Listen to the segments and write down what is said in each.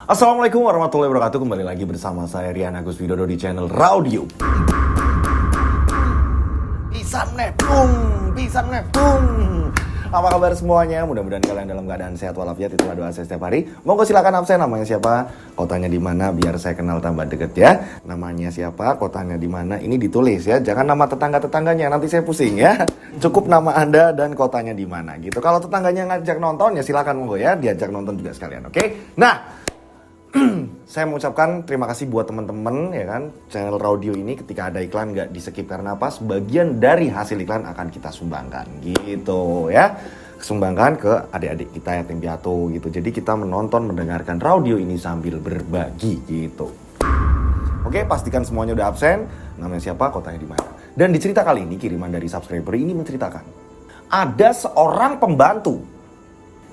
Assalamualaikum warahmatullahi wabarakatuh. Kembali lagi bersama saya Rian Agus Widodo di channel Raudio. Pisam nepung. Apa kabar semuanya? Mudah-mudahan kalian dalam keadaan sehat walafiat. Itulah doa saya setiap hari. Monggo silakan absen. Namanya siapa? Kotanya di mana? Biar saya kenal tambah deket ya. Namanya siapa? Kotanya di mana? Ini ditulis ya. Jangan nama tetangga-tetangganya. Nanti saya pusing ya. Cukup nama Anda dan kotanya di mana gitu. Kalau tetangganya ngajak nonton ya silakan monggo ya. Diajak nonton juga sekalian. Oke? Nah, saya mengucapkan terima kasih buat teman-teman ya kan channel Raudio ini. Ketika ada iklan nggak di skip karena apa, sebagian dari hasil iklan akan kita sumbangkan gitu ya, sumbangkan ke adik-adik kita yatim piatu gitu. Jadi kita menonton mendengarkan Raudio ini sambil berbagi gitu. Oke, pastikan semuanya udah absen. Namanya siapa, kotanya di mana. Dan di cerita kali ini kiriman dari subscriber ini menceritakan ada seorang pembantu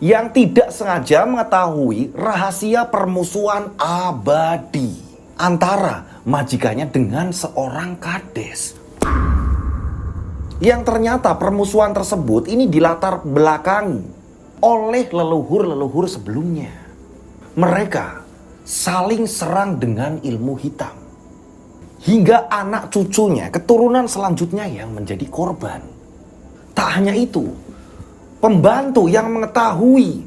yang tidak sengaja mengetahui rahasia permusuhan abadi antara majikannya dengan seorang kades. Yang ternyata permusuhan tersebut ini dilatar belakangi oleh leluhur-leluhur sebelumnya. Mereka saling serang dengan ilmu hitam. Hingga anak cucunya, keturunan selanjutnya yang menjadi korban. Tak hanya itu, pembantu yang mengetahui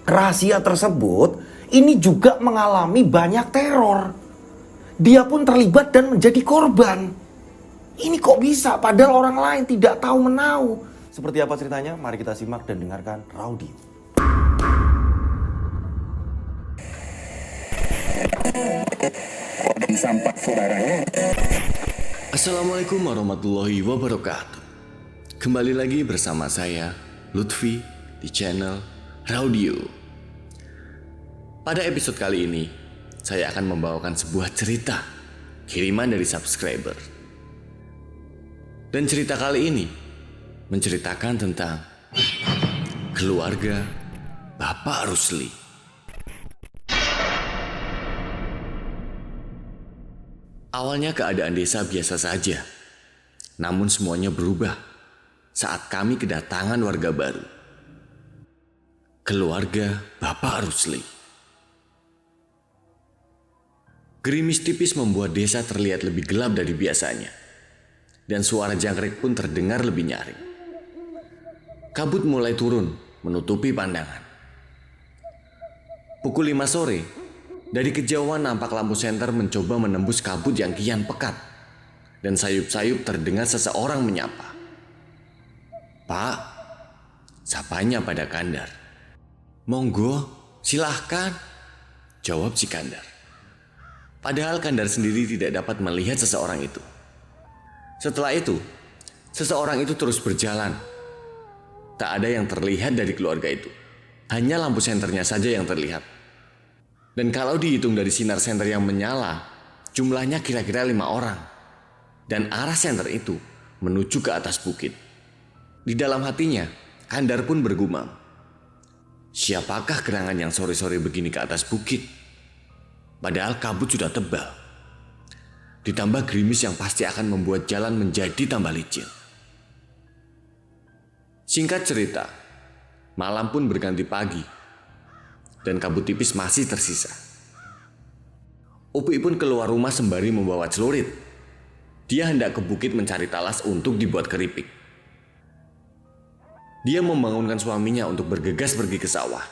rahasia tersebut ini juga mengalami banyak teror. Dia pun terlibat dan menjadi korban. Ini kok bisa padahal orang lain tidak tahu menahu. Seperti apa ceritanya? Mari kita simak dan dengarkan Raudio. Assalamualaikum warahmatullahi wabarakatuh. Kembali lagi bersama saya Lutfi di channel Raudio. Pada episode kali ini, saya akan membawakan sebuah cerita kiriman dari subscriber. Dan cerita kali ini menceritakan tentang keluarga Bapak Rusli. Awalnya keadaan desa biasa saja, namun semuanya berubah saat kami kedatangan warga baru. Keluarga Bapak Rusli. Gerimis tipis membuat desa terlihat lebih gelap dari biasanya. Dan suara jangkrik pun terdengar lebih nyaring. Kabut mulai turun, menutupi pandangan. Pukul 5 sore, dari kejauhan nampak lampu senter mencoba menembus kabut yang kian pekat. Dan sayup-sayup terdengar seseorang menyapa. Pak, sapanya pada Kandar. Monggo, silahkan, jawab si Kandar. Padahal Kandar sendiri tidak dapat melihat seseorang itu. Setelah itu, seseorang itu terus berjalan. Tak ada yang terlihat dari keluarga itu. Hanya lampu senternya saja yang terlihat. Dan kalau dihitung dari sinar senter yang menyala, jumlahnya kira-kira 5 orang. Dan arah senter itu menuju ke atas bukit. Di dalam hatinya, Kandar pun bergumam. Siapakah gerangan yang sore-sore begini ke atas bukit? Padahal kabut sudah tebal. Ditambah gerimis yang pasti akan membuat jalan menjadi tambah licin. Singkat cerita, malam pun berganti pagi. Dan kabut tipis masih tersisa. Upi pun keluar rumah sembari membawa celurit. Dia hendak ke bukit mencari talas untuk dibuat keripik. Dia membangunkan suaminya untuk bergegas pergi ke sawah.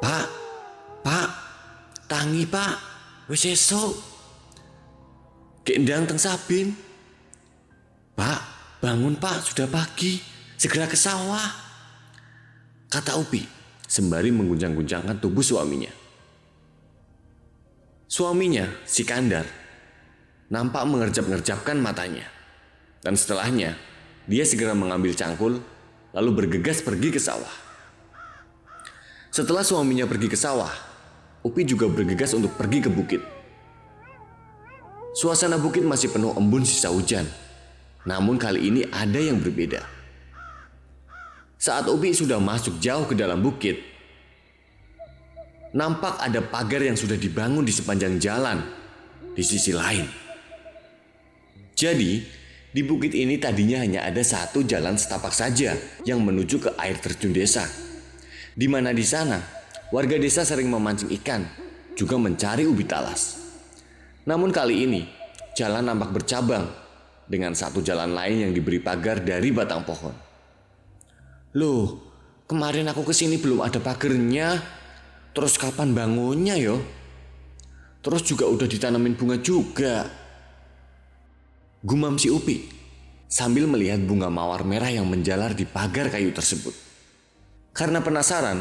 Pak, tangi pak, wis esuk. Kendang teng sabin. Pak, bangun pak, sudah pagi, segera ke sawah, kata Upi sembari mengguncang-guncangkan tubuh suaminya. Suaminya, si Kandar, nampak mengerjap-ngerjapkan matanya. Dan setelahnya, dia segera mengambil cangkul lalu bergegas pergi ke sawah. Setelah suaminya pergi ke sawah, Upi juga bergegas untuk pergi ke bukit. Suasana bukit masih penuh embun sisa hujan. Namun kali ini ada yang berbeda. Saat Upi sudah masuk jauh ke dalam bukit, nampak ada pagar yang sudah dibangun di sepanjang jalan di sisi lain. Jadi, di bukit ini tadinya hanya ada satu jalan setapak saja yang menuju ke air terjun desa. Di mana di sana, warga desa sering memancing ikan juga mencari ubi talas. Namun kali ini, jalan nampak bercabang dengan satu jalan lain yang diberi pagar dari batang pohon. Loh, kemarin aku kesini belum ada pagernya. Terus kapan bangunnya yo? Terus juga udah ditanamin bunga juga. Gumam si Upi sambil melihat bunga mawar merah yang menjalar di pagar kayu tersebut. Karena penasaran,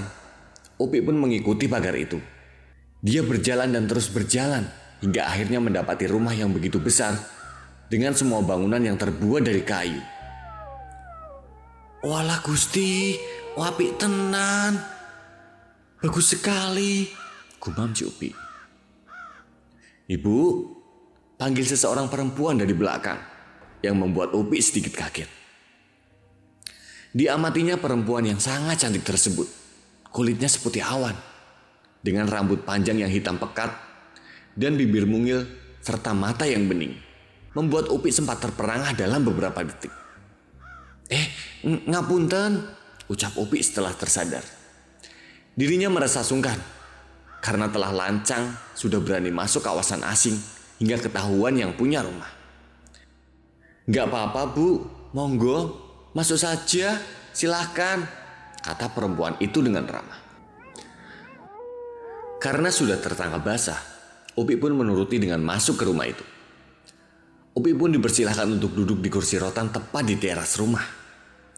Upi pun mengikuti pagar itu. Dia berjalan dan terus berjalan hingga akhirnya mendapati rumah yang begitu besar dengan semua bangunan yang terbuat dari kayu. Walah Gusti, apik tenan. Bagus sekali, gumam si Upi. Ibu, panggil seseorang perempuan dari belakang yang membuat Upi sedikit kaget. Diamatinya perempuan yang sangat cantik tersebut. Kulitnya seputih awan, dengan rambut panjang yang hitam pekat dan bibir mungil serta mata yang bening, membuat Upi sempat terperangah dalam beberapa detik. Ngapunten, ucap Upi setelah tersadar. Dirinya merasa sungkan karena telah lancang sudah berani masuk kawasan asing hingga ketahuan yang punya rumah. Gak apa-apa bu, monggo, masuk saja, silahkan, kata perempuan itu dengan ramah. Karena sudah tertangkap basah, Upi pun menuruti dengan masuk ke rumah itu. Upi pun dipersilahkan untuk duduk di kursi rotan tepat di teras rumah.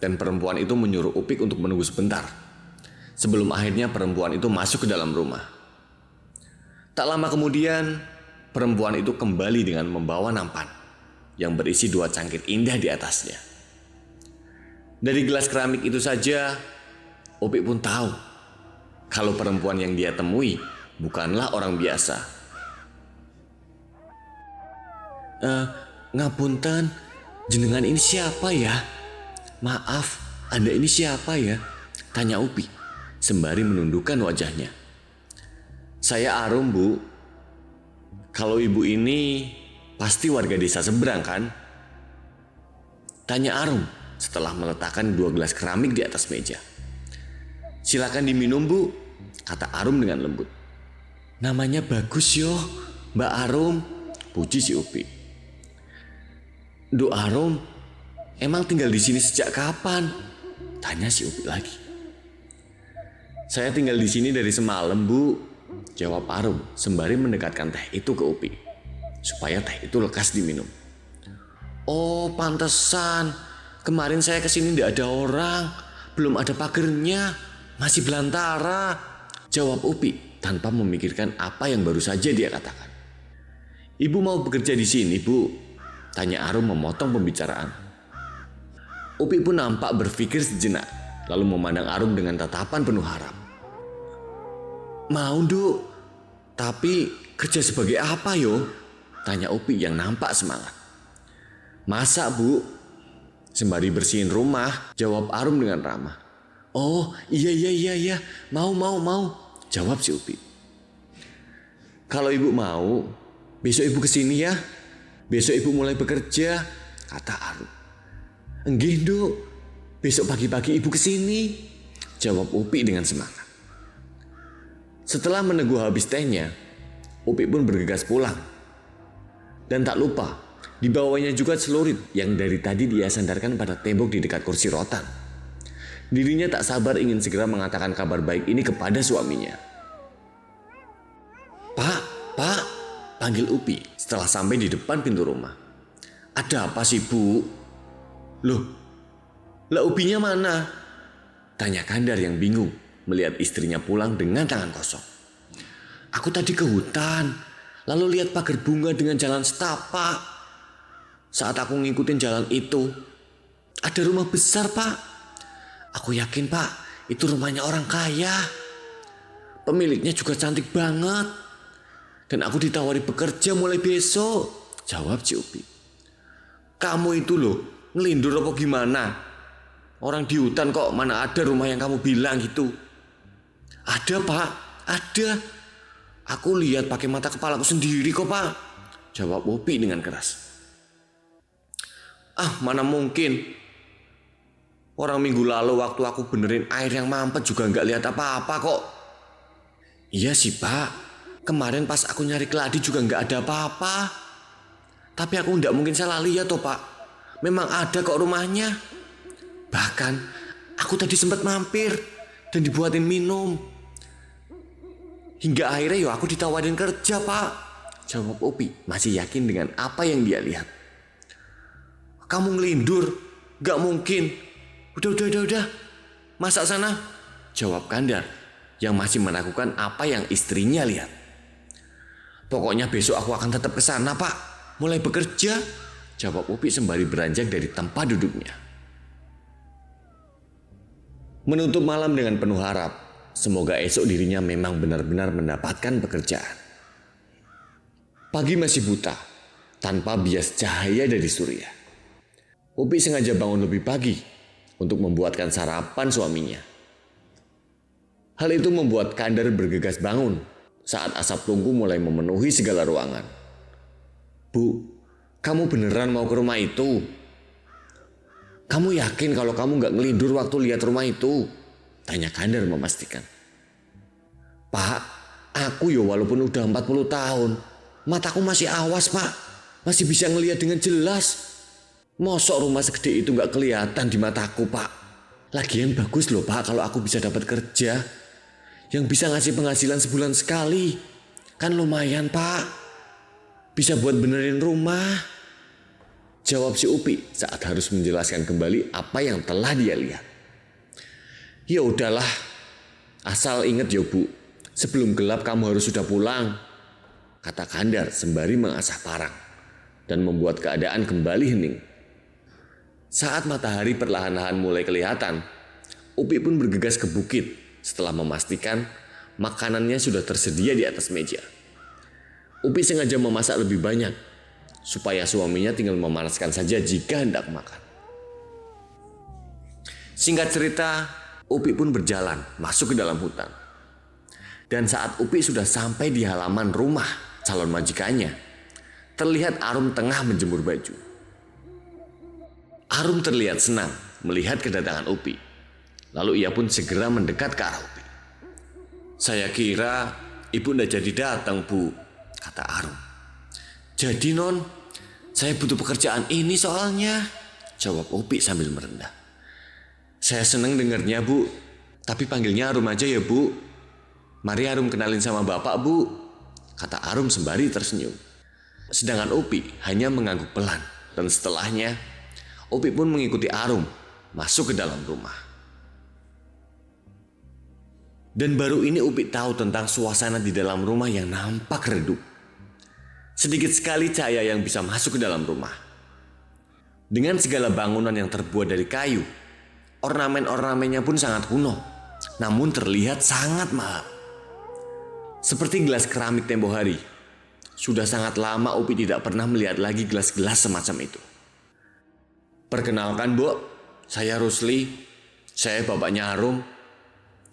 Dan perempuan itu menyuruh Upik untuk menunggu sebentar, sebelum akhirnya perempuan itu masuk ke dalam rumah. Tak lama kemudian, perempuan itu kembali dengan membawa nampan yang berisi 2 cangkir indah di atasnya. Dari gelas keramik itu saja, Upik pun tahu kalau perempuan yang dia temui bukanlah orang biasa. Ngapunten, jenengan ini siapa ya? Maaf, Anda ini siapa ya? Tanya Upi sembari menundukkan wajahnya. Saya Arum bu. Kalau ibu ini pasti warga desa seberang kan? Tanya Arum setelah meletakkan 2 gelas keramik di atas meja. Silakan diminum bu, kata Arum dengan lembut. Namanya bagus yo, Mbak Arum, puji si Upi. Duh Arum, emang tinggal di sini sejak kapan? Tanya si Upi lagi. Saya tinggal di sini dari semalam bu, jawab Arum sembari mendekatkan teh itu ke Upi supaya teh itu lekas diminum. Oh pantesan, kemarin saya kesini tidak ada orang, belum ada pagernya, masih belantara, jawab Upi tanpa memikirkan apa yang baru saja dia katakan. Ibu mau bekerja di sini bu? Tanya Arum memotong pembicaraan. Upi pun nampak berpikir sejenak, lalu memandang Arum dengan tatapan penuh harap. Mau Duk, tapi kerja sebagai apa yo? Tanya Upi yang nampak semangat. Masak bu, sembari bersihin rumah, jawab Arum dengan ramah. Oh iya, mau, jawab si Upi. Kalau ibu mau, besok ibu kesini ya. Besok ibu mulai bekerja, kata Arum. Enggih Duk, besok pagi-pagi ibu kesini, jawab Upi dengan semangat. Setelah meneguh habis tehnya, Upi pun bergegas pulang. Dan tak lupa, dibawanya juga celurit yang dari tadi dia sandarkan pada tembok di dekat kursi rotan. Dirinya tak sabar ingin segera mengatakan kabar baik ini kepada suaminya. Pak, panggil Upi setelah sampai di depan pintu rumah. Ada apa sih bu? Loh, lah Upinya mana? Tanya Kandar yang bingung melihat istrinya pulang dengan tangan kosong. Aku tadi ke hutan, lalu lihat pagar bunga dengan jalan setapak. Saat aku ngikutin jalan itu, ada rumah besar pak. Aku yakin pak, itu rumahnya orang kaya. Pemiliknya juga cantik banget. Dan aku ditawari bekerja mulai besok, jawab si Upi. Kamu itu loh, ngelindur apa gimana? Orang di hutan kok mana ada rumah yang kamu bilang gitu. Ada pak, ada. Aku lihat pakai mata kepalaku sendiri kok pak, jawab Upi dengan keras. Ah mana mungkin. Orang minggu lalu waktu aku benerin air yang mampet juga gak lihat apa-apa kok. Iya sih pak, Kemarin pas aku nyari keladi juga nggak ada apa-apa. Tapi aku nggak mungkin salah lihat toh Pak. Memang ada kok rumahnya. Bahkan aku tadi sempat mampir dan dibuatin minum. Hingga akhirnya aku ditawarin kerja Pak. Jawab Upi masih yakin dengan apa yang dia lihat. Kamu ngelindur? Gak mungkin. Udah. Masak sana. Jawab Kandar yang masih meragukan apa yang istrinya lihat. Pokoknya besok aku akan tetap ke sana Pak. Mulai bekerja. Jawab Upi sembari beranjak dari tempat duduknya. Menutup malam dengan penuh harap. Semoga esok dirinya memang benar-benar mendapatkan pekerjaan. Pagi masih buta, tanpa bias cahaya dari surya. Upi sengaja bangun lebih pagi untuk membuatkan sarapan suaminya. Hal itu membuat Kandar bergegas bangun saat asap tungku mulai memenuhi segala ruangan. Bu, kamu beneran mau ke rumah itu? Kamu yakin kalau kamu gak ngelindur waktu lihat rumah itu? Tanya Kandar memastikan. Pak, aku walaupun udah 40 tahun, mataku masih awas Pak. Masih bisa ngelihat dengan jelas. Mosok rumah segede itu gak kelihatan di mataku Pak. Lagian bagus loh Pak kalau aku bisa dapat kerja yang bisa ngasih penghasilan sebulan sekali. Kan lumayan Pak. Bisa buat benerin rumah. Jawab si Upi saat harus menjelaskan kembali apa yang telah dia lihat. Ya udahlah, asal ingat Bu, sebelum gelap kamu harus sudah pulang, kata Kandar sembari mengasah parang dan membuat keadaan kembali hening. Saat matahari perlahan-lahan mulai kelihatan, Upi pun bergegas ke bukit setelah memastikan makanannya sudah tersedia di atas meja. Upi sengaja memasak lebih banyak supaya suaminya tinggal memanaskan saja jika hendak makan. Singkat cerita, Upi pun berjalan masuk ke dalam hutan. Dan saat Upi sudah sampai di halaman rumah calon majikannya, terlihat Arum tengah menjemur baju. Arum terlihat senang melihat kedatangan Upi. Lalu ia pun segera mendekat ke arah Upi. Saya kira ibu udah jadi datang Bu, kata Arum. Jadi Non, saya butuh pekerjaan ini soalnya, jawab Upi sambil merendah. Saya seneng dengernya Bu, tapi panggilnya Arum aja ya Bu. Mari Arum kenalin sama Bapak Bu, kata Arum sembari tersenyum. Sedangkan Upi hanya mengangguk pelan. Dan setelahnya, Upi pun mengikuti Arum masuk ke dalam rumah. Dan baru ini Upi tahu tentang suasana di dalam rumah yang nampak redup. Sedikit sekali cahaya yang bisa masuk ke dalam rumah. Dengan segala bangunan yang terbuat dari kayu, ornamen-ornamennya pun sangat kuno, namun terlihat sangat mahal. Seperti gelas keramik tempo hari. Sudah sangat lama Upi tidak pernah melihat lagi gelas-gelas semacam itu. Perkenalkan Bu, saya Rusli, saya bapaknya Arum,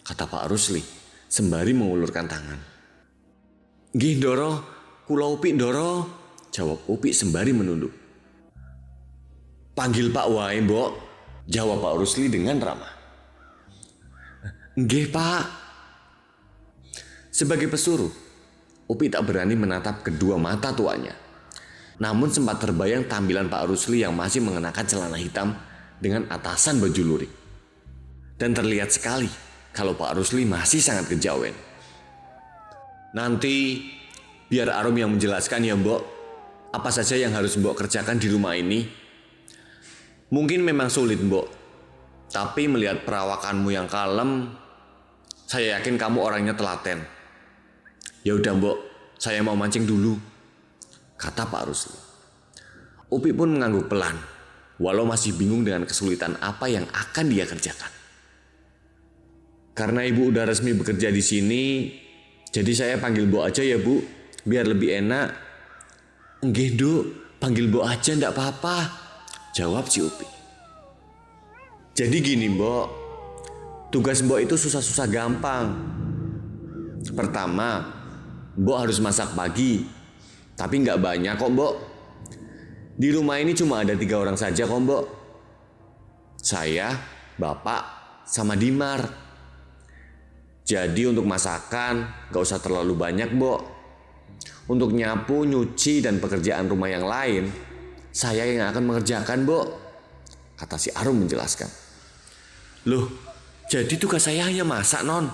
kata Pak Rusli sembari mengulurkan tangan. Nggih Ndoro, kula Upi Ndoro, jawab Upi sembari menunduk. Panggil Pak wae Mbok, jawab Pak Rusli dengan ramah. Nggih Pak. Sebagai pesuruh, Upi tak berani menatap kedua mata tuanya. Namun sempat terbayang tampilan Pak Rusli yang masih mengenakan celana hitam dengan atasan baju lurik. Dan terlihat sekali kalau Pak Rusli masih sangat kejawen. Nanti biar Arum yang menjelaskan ya Mbok, apa saja yang harus Mbok kerjakan di rumah ini. Mungkin memang sulit Mbok, tapi melihat perawakanmu yang kalem, saya yakin kamu orangnya telaten. Ya udah Mbok, saya mau mancing dulu, kata Pak Rusli. Upi pun mengangguk pelan, walau masih bingung dengan kesulitan apa yang akan dia kerjakan. Karena ibu udah resmi bekerja di sini, jadi saya panggil Mbok aja ya Bu, biar lebih enak. Nggih Nduk, panggil Mbok aja ndak apa-apa, jawab si Upi. Jadi gini Mbok, tugas Mbok itu susah-susah gampang. Pertama, Mbok harus masak pagi, tapi nggak banyak kok Mbok. Di rumah ini cuma ada 3 orang saja kok Mbok. Saya, Bapak, sama Dimar. Jadi untuk masakan gak usah terlalu banyak Mbok. Untuk nyapu, nyuci, dan pekerjaan rumah yang lain, saya yang akan mengerjakan, Mbok, kata si Arum menjelaskan. Loh, jadi tugas saya hanya masak, Non?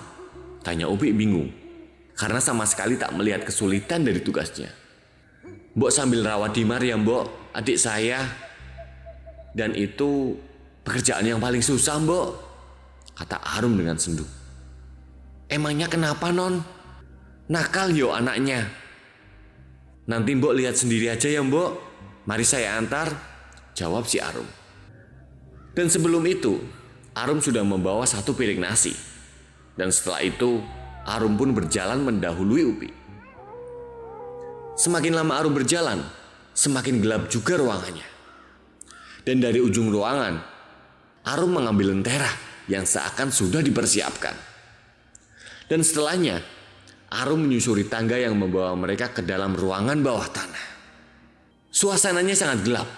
Tanya Upi bingung, karena sama sekali tak melihat kesulitan dari tugasnya. Mbok sambil rawat Dimar ya, Mbok, adik saya. Dan itu pekerjaan yang paling susah, Mbok, kata Arum dengan sendu. Emangnya kenapa, Non? Nakal yo anaknya. Nanti Mbok lihat sendiri aja ya, Mbok. Mari saya antar, jawab si Arum. Dan sebelum itu, Arum sudah membawa 1 piring nasi. Dan setelah itu, Arum pun berjalan mendahului Upi. Semakin lama Arum berjalan, semakin gelap juga ruangannya. Dan dari ujung ruangan, Arum mengambil lentera yang seakan sudah dipersiapkan. Dan setelahnya, Arum menyusuri tangga yang membawa mereka ke dalam ruangan bawah tanah. Suasananya sangat gelap,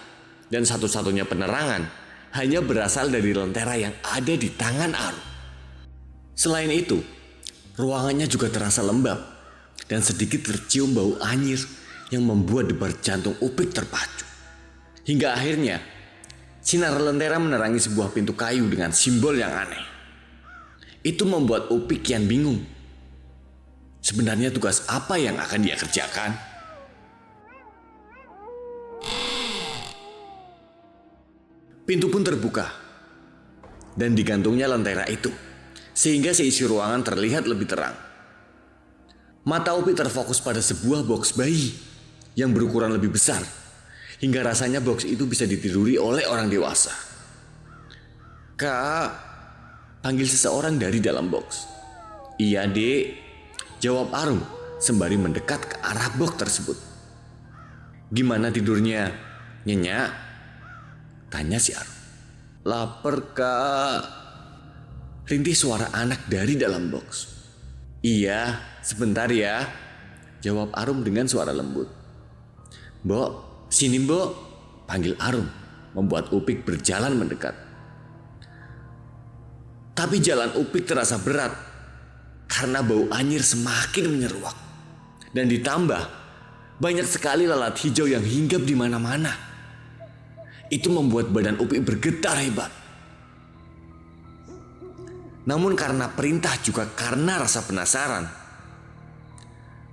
dan satu-satunya penerangan hanya berasal dari lentera yang ada di tangan Arum. Selain itu, ruangannya juga terasa lembab, dan sedikit tercium bau anyir yang membuat debar jantung Upik terpacu. Hingga akhirnya, sinar lentera menerangi sebuah pintu kayu dengan simbol yang aneh. Itu membuat Upik kian bingung. Sebenarnya tugas apa yang akan dia kerjakan? Pintu pun terbuka dan digantungnya lentera itu, sehingga seisi ruangan terlihat lebih terang. Mata Upik terfokus pada sebuah box bayi yang berukuran lebih besar, hingga rasanya box itu bisa ditiduri oleh orang dewasa. Kak, panggil seseorang dari dalam box. Iya, Dek, jawab Arum sembari mendekat ke arah box tersebut. Gimana tidurnya, Nyenyak? Tanya si Arum. Laper, Kak, rintih suara anak dari dalam box. Iya, sebentar ya, jawab Arum dengan suara lembut. Mbok, sini Mbok, panggil Arum, membuat Upik berjalan mendekat. Tapi jalan Upik terasa berat karena bau anyir semakin menyeruak. Dan ditambah banyak sekali lalat hijau yang hinggap di mana-mana. Itu membuat badan Upik bergetar hebat. Namun karena perintah juga karena rasa penasaran,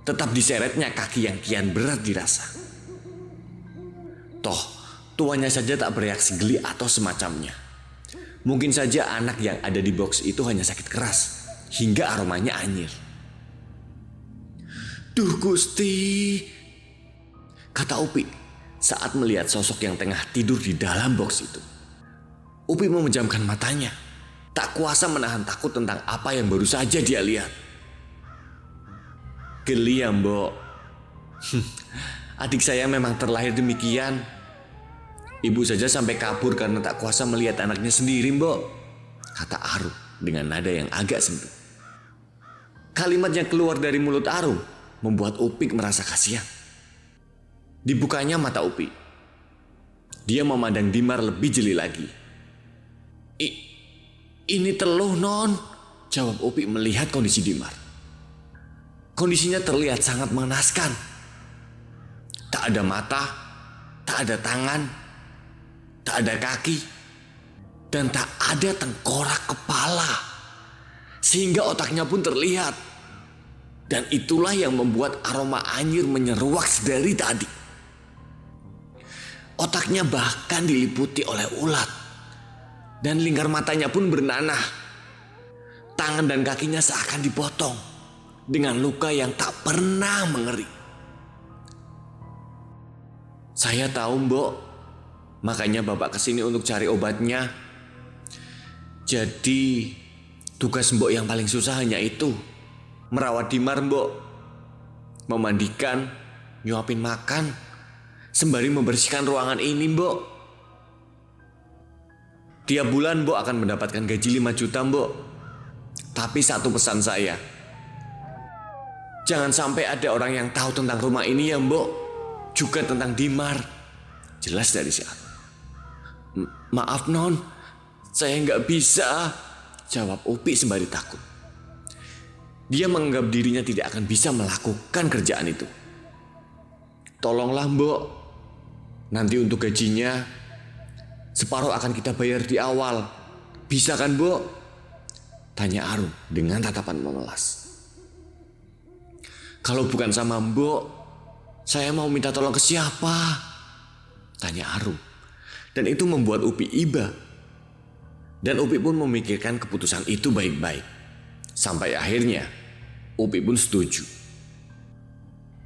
tetap diseretnya kaki yang kian berat dirasa. Toh, tuannya saja tak bereaksi geli atau semacamnya. Mungkin saja anak yang ada di box itu hanya sakit keras, hingga aromanya anyir. Duh Gusti, kata Upik saat melihat sosok yang tengah tidur di dalam box itu. Upik memejamkan matanya, tak kuasa menahan takut tentang apa yang baru saja dia lihat. Geli ya, Mbok. Adik saya memang terlahir demikian. Ibu saja sampai kabur karena tak kuasa melihat anaknya sendiri, Mbok, kata Arum dengan nada yang agak sendu. Kalimat yang keluar dari mulut Arum membuat Upik merasa kasihan. Dibukanya mata Upik. Dia memandang Dimar lebih jeli lagi. Ini teluh, Non, jawab Upik melihat kondisi Dimar. Kondisinya terlihat sangat mengenaskan. Tak ada mata, tak ada tangan, tak ada kaki, dan tak ada tengkorak kepala. Sehingga otaknya pun terlihat. Dan itulah yang membuat aroma anyir menyeruak sedari tadi. Otaknya bahkan diliputi oleh ulat. Dan lingkar matanya pun bernanah. Tangan dan kakinya seakan dipotong dengan luka yang tak pernah mengeri. Saya tahu, Mbok. Makanya Bapak kesini untuk cari obatnya. Jadi tugas Mbok yang paling susah hanya itu. Merawat Dimar, Mbok. Memandikan, nyuapin makan, sembari membersihkan ruangan ini, Mbok. Tiap bulan Mbok akan mendapatkan gaji 5 juta, Mbok. Tapi satu pesan saya. Jangan sampai ada orang yang tahu tentang rumah ini ya, Mbok. Juga tentang Dimar. Jelas dari si Arum. Maaf, Non. Saya nggak bisa, jawab Upik sembari takut. Dia menganggap dirinya tidak akan bisa melakukan kerjaan itu. Tolonglah Mbok. Nanti untuk gajinya separuh akan kita bayar di awal. Bisa kan Mbok? Tanya Arum dengan tatapan memelas. Kalau bukan sama Mbok, saya mau minta tolong ke siapa? Tanya Arum. Dan itu membuat Upi iba. Dan Upi pun memikirkan keputusan itu baik-baik. Sampai akhirnya Upi pun setuju.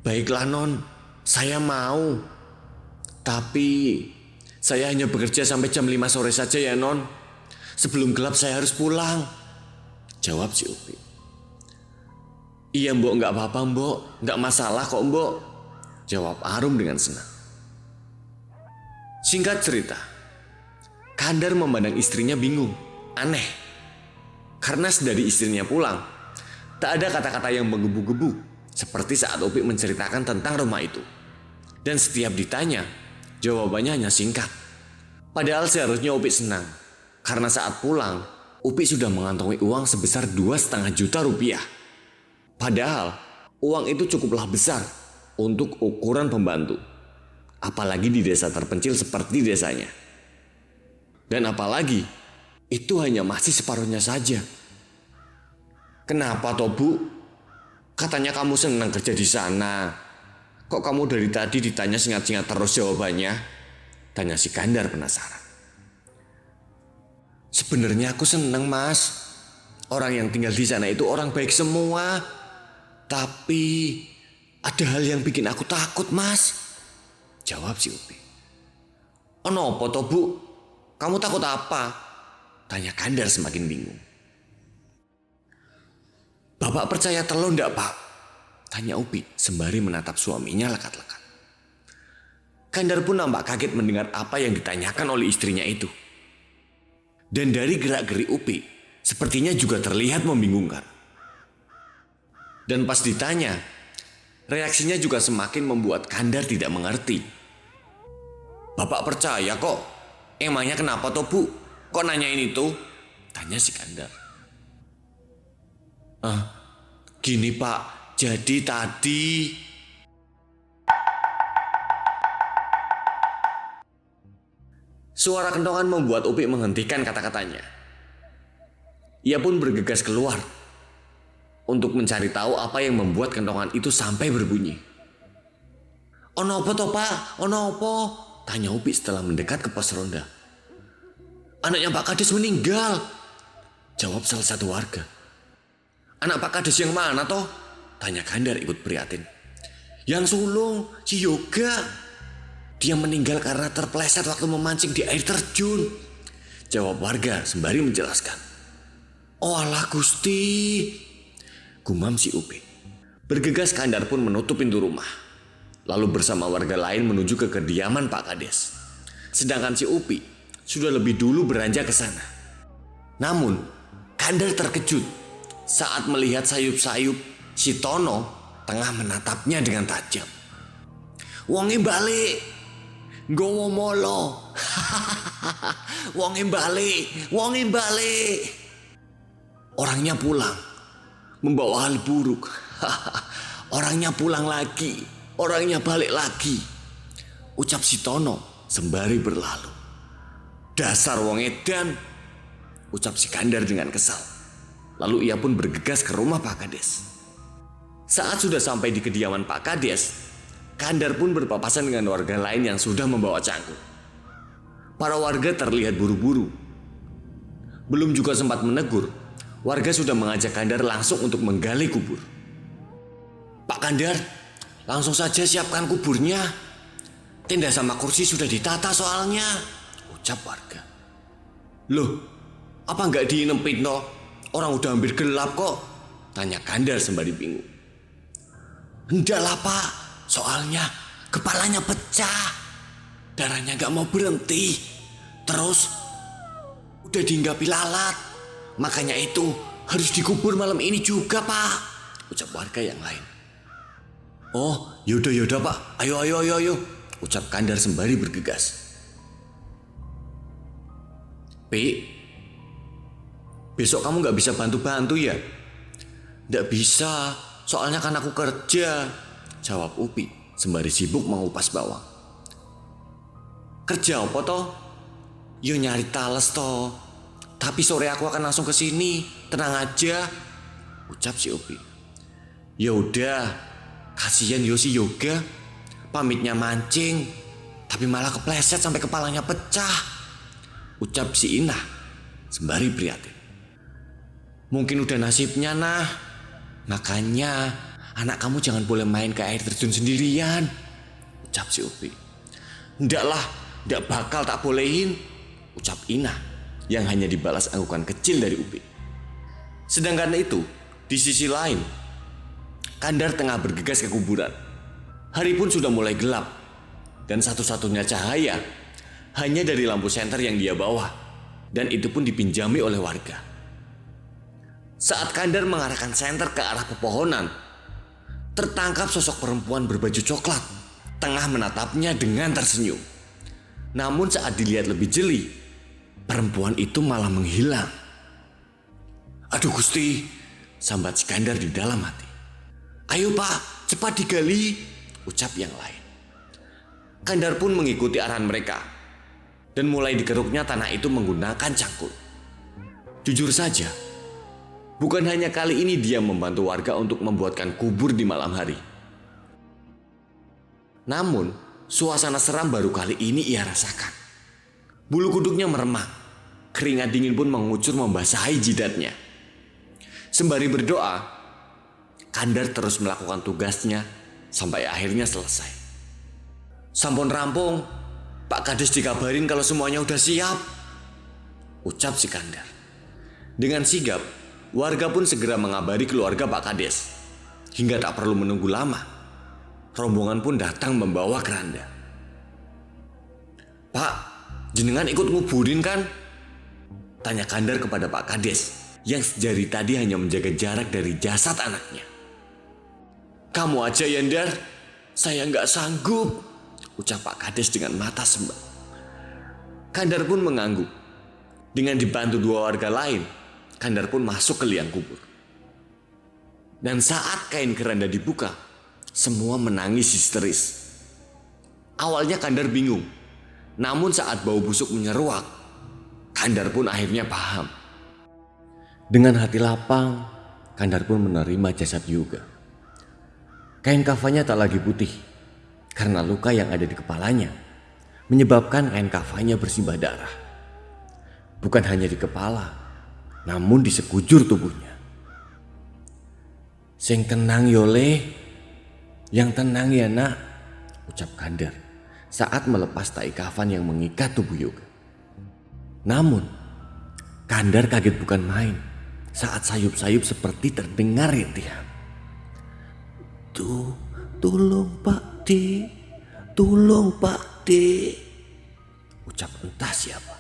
Baiklah Non, saya mau. Tapi saya hanya bekerja sampai jam 5 sore saja ya Non. Sebelum gelap saya harus pulang. Jawab si Upi. Iya Mbok, gak apa-apa Mbok. Gak masalah kok Mbok. Jawab Arum dengan senang. Singkat cerita, Kandar memandang istrinya bingung, aneh. Karena sedari istrinya pulang, tak ada kata-kata yang menggebu-gebu seperti saat Upi menceritakan tentang rumah itu. Dan setiap ditanya, jawabannya hanya singkat. Padahal seharusnya Upi senang, karena saat pulang, Upi sudah mengantongi uang sebesar 2,5 juta rupiah. Padahal, uang itu cukuplah besar untuk ukuran pembantu. Apalagi di desa terpencil seperti desanya. Dan apalagi, itu hanya masih separuhnya saja. Kenapa toh Bu? Katanya kamu senang kerja di sana. Kok kamu dari tadi ditanya singkat-singkat terus jawabannya? Tanya si Kandar penasaran. Sebenarnya aku senang Mas. Orang yang tinggal di sana itu orang baik semua. Tapi ada hal yang bikin aku takut Mas. Jawab si Upi. Oh nopo toh Bu? Kamu takut apa? Tanya Kandar semakin bingung. Bapak percaya telur ndak Pak? Tanya Upi sembari menatap suaminya lekat-lekat. Kandar pun nampak kaget mendengar apa yang ditanyakan oleh istrinya itu. Dan dari gerak-gerik Upi, sepertinya juga terlihat membingungkan. Dan pas ditanya, reaksinya juga semakin membuat Kandar tidak mengerti. Bapak percaya kok. Emangnya kenapa toh Bu? Kok nanyain itu? Tanya si Kandar. Gini Pak, jadi tadi... Suara kentongan membuat Upi menghentikan kata-katanya. Ia pun bergegas keluar untuk mencari tahu apa yang membuat kentongan itu sampai berbunyi. Ono apa toh Pak? Ono apa? Tanya Upi setelah mendekat ke pos ronda. Anaknya Pak Kades meninggal. Jawab salah satu warga. Anak Pak Kades yang mana toh? Tanya Kandar ikut prihatin. Yang sulung, si Yoga. Dia meninggal karena terpeleset waktu memancing di air terjun. Jawab warga sembari menjelaskan. Oh alah Gusti. Gumam si Upi. Bergegas Kandar pun menutup pintu rumah. Lalu bersama warga lain menuju ke kediaman Pak Kades. Sedangkan si Upi sudah lebih dulu beranjak ke sana. Namun Kandar terkejut saat melihat sayup-sayup si Tono tengah menatapnya dengan tajam. Wonge balik. Nggowo molo. Wonge balik. Wonge balik. Orangnya pulang membawa hal buruk. Orangnya pulang lagi. Orangnya balik lagi. Ucap si Tono sembari berlalu. Dasar wong edan. Ucap si Kandar dengan kesal. Lalu ia pun bergegas ke rumah Pak Kades. Saat sudah sampai di kediaman Pak Kades, Kandar pun berpapasan dengan warga lain yang sudah membawa cangkul. Para warga terlihat buru-buru. Belum juga sempat menegur, warga sudah mengajak Kandar langsung untuk menggali kubur. Pak Kandar, langsung saja siapkan kuburnya. Tenda sama kursi sudah ditata soalnya, ucap warga. Loh, apa nggak diinepin toh? Orang udah hampir gelap kok. Tanya Kandar sembari bingung. Hendaklah Pak, soalnya kepalanya pecah. Darahnya gak mau berhenti. Terus udah dihinggapi lalat. Makanya itu harus dikubur malam ini juga Pak, ucap warga yang lain. Oh yaudah Pak, ayo, ucap Kandar sembari bergegas. Pi, besok kamu gak bisa bantu-bantu ya? Gak bisa, soalnya kan aku kerja, jawab Upi sembari sibuk mengupas bawang. Kerja apa toh? Yo nyari tales toh. Tapi sore aku akan langsung ke sini. Tenang aja, ucap si Upi. Ya udah, kasihan yo si Yoga. Pamitnya mancing, tapi malah kepleset sampai kepalanya pecah, ucap si Inah sembari prihatin. Mungkin udah nasibnya, nah. Makanya anak kamu jangan boleh main ke air terjun sendirian, ucap si Upi. Ndak lah, ndak bakal tak bolehin, ucap Inah yang hanya dibalas anggukan kecil dari Upi. Sedangkan itu, di sisi lain, Kandar tengah bergegas ke kuburan. Hari pun sudah mulai gelap, dan satu-satunya cahaya hanya dari lampu senter yang dia bawa, dan itu pun dipinjami oleh warga. Saat Kandar mengarahkan senter ke arah pepohonan, tertangkap sosok perempuan berbaju coklat tengah menatapnya dengan tersenyum. Namun saat dilihat lebih jeli, perempuan itu malah menghilang. Aduh Gusti, sambat si Kandar di dalam hati. Ayo Pak, cepat digali, ucap yang lain. Kandar pun mengikuti arahan mereka dan mulai dikeruknya tanah itu menggunakan cangkul. Jujur saja, bukan hanya kali ini dia membantu warga untuk membuatkan kubur di malam hari. Namun, suasana seram baru kali ini ia rasakan. Bulu kuduknya meremang, keringat dingin pun mengucur membasahi jidatnya. Sembari berdoa, Kandar terus melakukan tugasnya sampai akhirnya selesai. Sampun rampung, Pak Kades dikabarin kalau semuanya udah siap, ucap si Kandar. Dengan sigap, warga pun segera mengabari keluarga Pak Kades. Hingga tak perlu menunggu lama, rombongan pun datang membawa keranda. Pak, jenengan ikut nguburin kan? Tanya Kandar kepada Pak Kades yang sejari tadi hanya menjaga jarak dari jasad anaknya. Kamu aja Yandar, saya nggak sanggup, ucap Pak Kades dengan mata sembah. Kandar pun mengangguk. Dengan dibantu dua warga lain, Kandar pun masuk ke liang kubur. Dan saat kain keranda dibuka, semua menangis histeris. Awalnya Kandar bingung, namun saat bau busuk menyeruak, Kandar pun akhirnya paham. Dengan hati lapang, Kandar pun menerima jasad Yoga. Kain kafannya tak lagi putih, karena luka yang ada di kepalanya menyebabkan kain kafannya bersimbah darah. Bukan hanya di kepala, namun di sekujur tubuhnya. Sing tenang yole, yang tenang ya nak, ucap Kandar saat melepas tai kafan yang mengikat tubuh Yoga. Namun, Kandar kaget bukan main saat sayup-sayup seperti terdengar rintihan. Tolong Pak D, tolong Pak D, ucap entah siapa.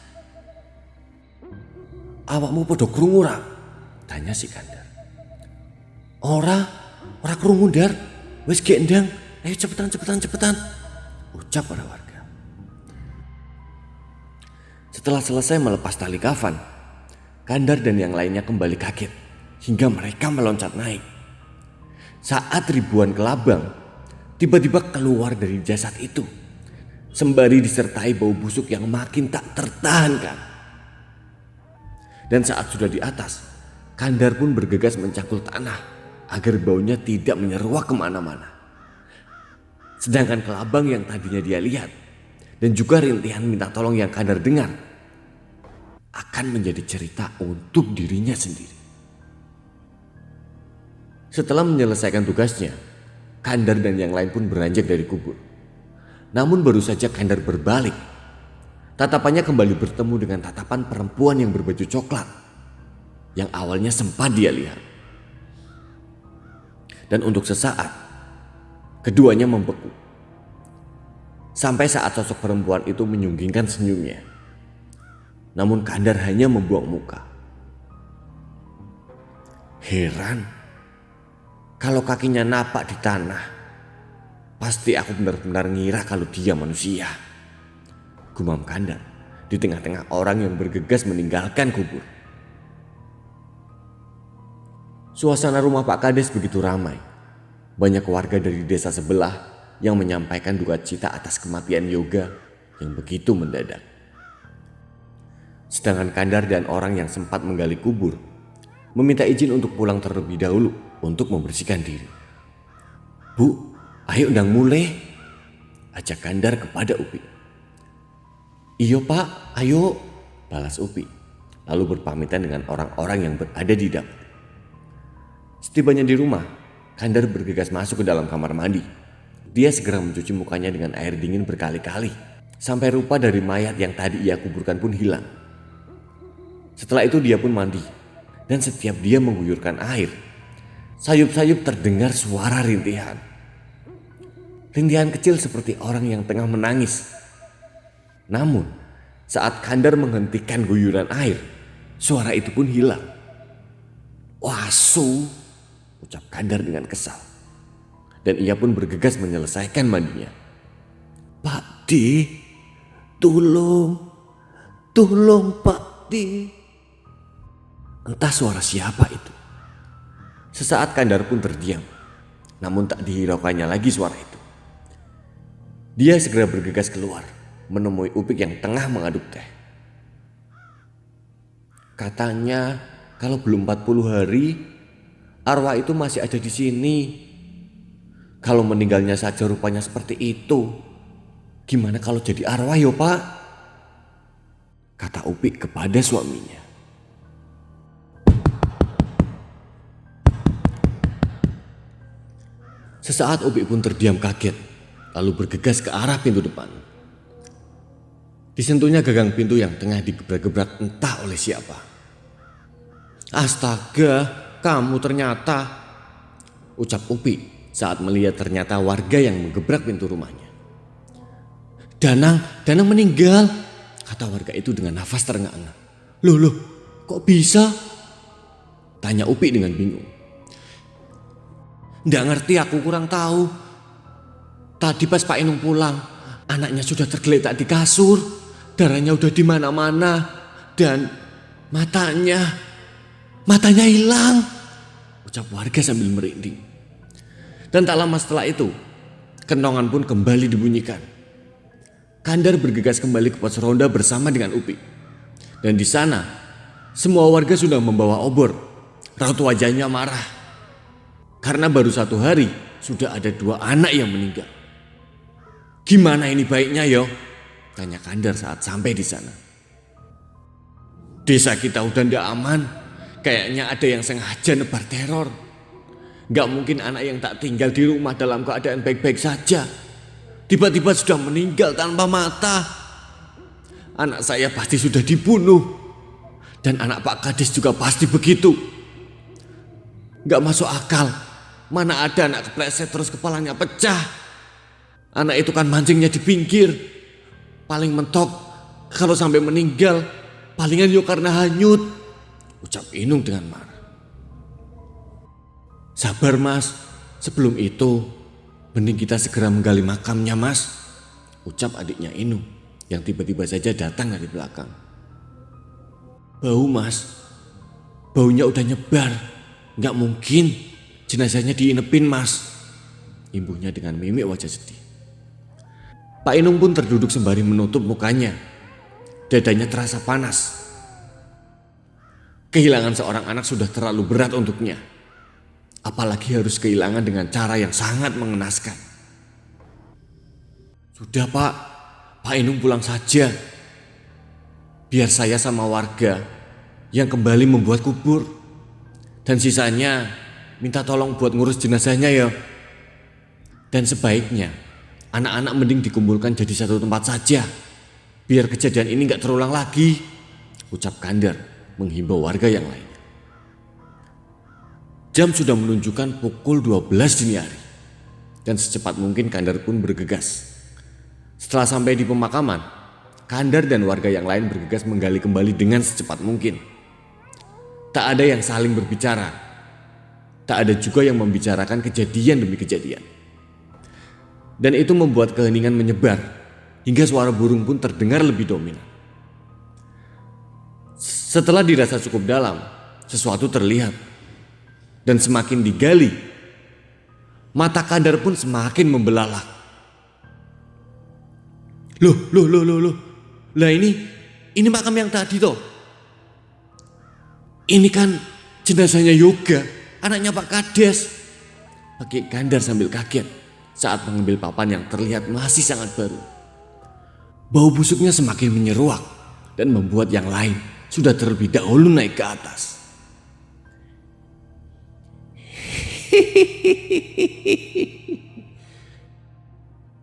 Awakmu podo krungu ra? Tanya si Kandar. Ora krungu Dar, wis gendang, ayo cepetan, ucap para warga. Setelah selesai melepas tali kafan, Kandar dan yang lainnya kembali kaget hingga mereka meloncat naik. Saat ribuan kelabang tiba-tiba keluar dari jasad itu, sembari disertai bau busuk yang makin tak tertahankan. Dan saat sudah di atas, Kandar pun bergegas mencangkul tanah agar baunya tidak menyeruak kemana-mana. Sedangkan kelabang yang tadinya dia lihat dan juga rintihan minta tolong yang Kandar dengar akan menjadi cerita untuk dirinya sendiri. Setelah menyelesaikan tugasnya, Kandar dan yang lain pun beranjak dari kubur. Namun baru saja Kandar berbalik, tatapannya kembali bertemu dengan tatapan perempuan yang berbaju coklat yang awalnya sempat dia lihat. Dan untuk sesaat, keduanya membeku. Sampai saat sosok perempuan itu menyunggingkan senyumnya. Namun Kandar hanya membuang muka. Heran, kalau kakinya napak di tanah, pasti aku benar-benar ngira kalau dia manusia, gumam Kandar di tengah-tengah orang yang bergegas meninggalkan kubur. Suasana rumah Pak Kades begitu ramai. Banyak warga dari desa sebelah yang menyampaikan duka cita atas kematian Yoga yang begitu mendadak. Sedangkan Kandar dan orang yang sempat menggali kubur meminta izin untuk pulang terlebih dahulu untuk membersihkan diri. "Bu, ayo ndang mulai," ajak Kandar kepada Upi. "Iyo Pak, ayo," balas Upi, lalu berpamitan dengan orang-orang yang berada di dapur. Setibanya di rumah, Kandar bergegas masuk ke dalam kamar mandi. Dia segera mencuci mukanya dengan air dingin berkali-kali, sampai rupa dari mayat yang tadi ia kuburkan pun hilang. Setelah itu dia pun mandi, dan setiap dia mengguyurkan air, sayup-sayup terdengar suara rintihan. Rintihan kecil seperti orang yang tengah menangis. Namun, saat Kandar menghentikan guyuran air, suara itu pun hilang. "Wasu," ucap Kandar dengan kesal. Dan ia pun bergegas menyelesaikan mandinya. "Pak D, tolong Pak D." Entah suara siapa itu. Sesaat Kandar pun terdiam, namun tak dihiraukannya lagi suara itu. Dia segera bergegas keluar, menemui Upik yang tengah mengaduk teh. "Katanya kalau belum 40 hari, arwah itu masih ada di sini. Kalau meninggalnya saja rupanya seperti itu, gimana kalau jadi arwah yo Pak?" kata Upik kepada suaminya. Sesaat Upik pun terdiam kaget, lalu bergegas ke arah pintu depan. Disentuhnya gagang pintu yang tengah digebrak-gebrak entah oleh siapa. "Astaga, kamu ternyata," ucap Upik saat melihat ternyata warga yang menggebrak pintu rumahnya. Danang meninggal," kata warga itu dengan nafas terengah-engah. Loh, kok bisa?" tanya Upik dengan bingung. "Nggak ngerti, aku kurang tahu. Tadi pas Pak Inung pulang, anaknya sudah tergeletak di kasur, darahnya udah di mana-mana, dan matanya hilang," ucap warga sambil merinding. Dan tak lama setelah itu, kentongan pun kembali dibunyikan. Kandar bergegas kembali ke pos ronda bersama dengan Upik. Dan di sana, semua warga sudah membawa obor. Raut wajahnya marah. Karena baru 1 hari, sudah ada 2 anak yang meninggal. "Gimana ini baiknya yo?" tanya Kandar saat sampai di sana. "Desa kita udah ndak aman. Kayaknya ada yang sengaja nebar teror. Gak mungkin anak yang tak tinggal di rumah dalam keadaan baik-baik saja, tiba-tiba sudah meninggal tanpa mata. Anak saya pasti sudah dibunuh. Dan anak Pak Kades juga pasti begitu. Gak masuk akal. Mana ada anak kepleset terus kepalanya pecah. Anak itu kan mancingnya di pinggir. Paling mentok kalau sampai meninggal, palingan yuk karena hanyut," ucap Inung dengan marah. "Sabar Mas, sebelum itu mending kita segera menggali makamnya Mas," ucap adiknya Inung yang tiba-tiba saja datang dari belakang. "Bau Mas, baunya udah nyebar. Gak mungkin jenazahnya diinepin Mas," imbuhnya dengan mimik wajah sedih. Pak Inung pun terduduk sembari menutup mukanya. Dadanya terasa panas. Kehilangan seorang anak sudah terlalu berat untuknya. Apalagi harus kehilangan dengan cara yang sangat mengenaskan. "Sudah Pak Inung pulang saja. Biar saya sama warga yang kembali membuat kubur. Dan sisanya minta tolong buat ngurus jenazahnya ya. Dan sebaiknya anak-anak mending dikumpulkan jadi satu tempat saja. Biar kejadian ini gak terulang lagi," ucap Kandar menghimbau warga yang lain. Jam sudah menunjukkan pukul 12 dini hari. Dan secepat mungkin Kandar pun bergegas. Setelah sampai di pemakaman, Kandar dan warga yang lain bergegas menggali kembali dengan secepat mungkin. Tak ada yang saling berbicara. Tak ada juga yang membicarakan kejadian demi kejadian. Dan itu membuat keheningan menyebar, hingga suara burung pun terdengar lebih dominan. Setelah dirasa cukup dalam, sesuatu terlihat. Dan semakin digali, mata Kandar pun semakin membelalak. Loh. Lah ini makam yang tadi toh. Ini kan jenazahnya Yoga, anaknya Pak Kades. Pakai Gandar sambil kaget saat mengambil papan yang terlihat masih sangat baru. Bau busuknya semakin menyeruak dan membuat yang lain sudah terlebih dahulu naik ke atas.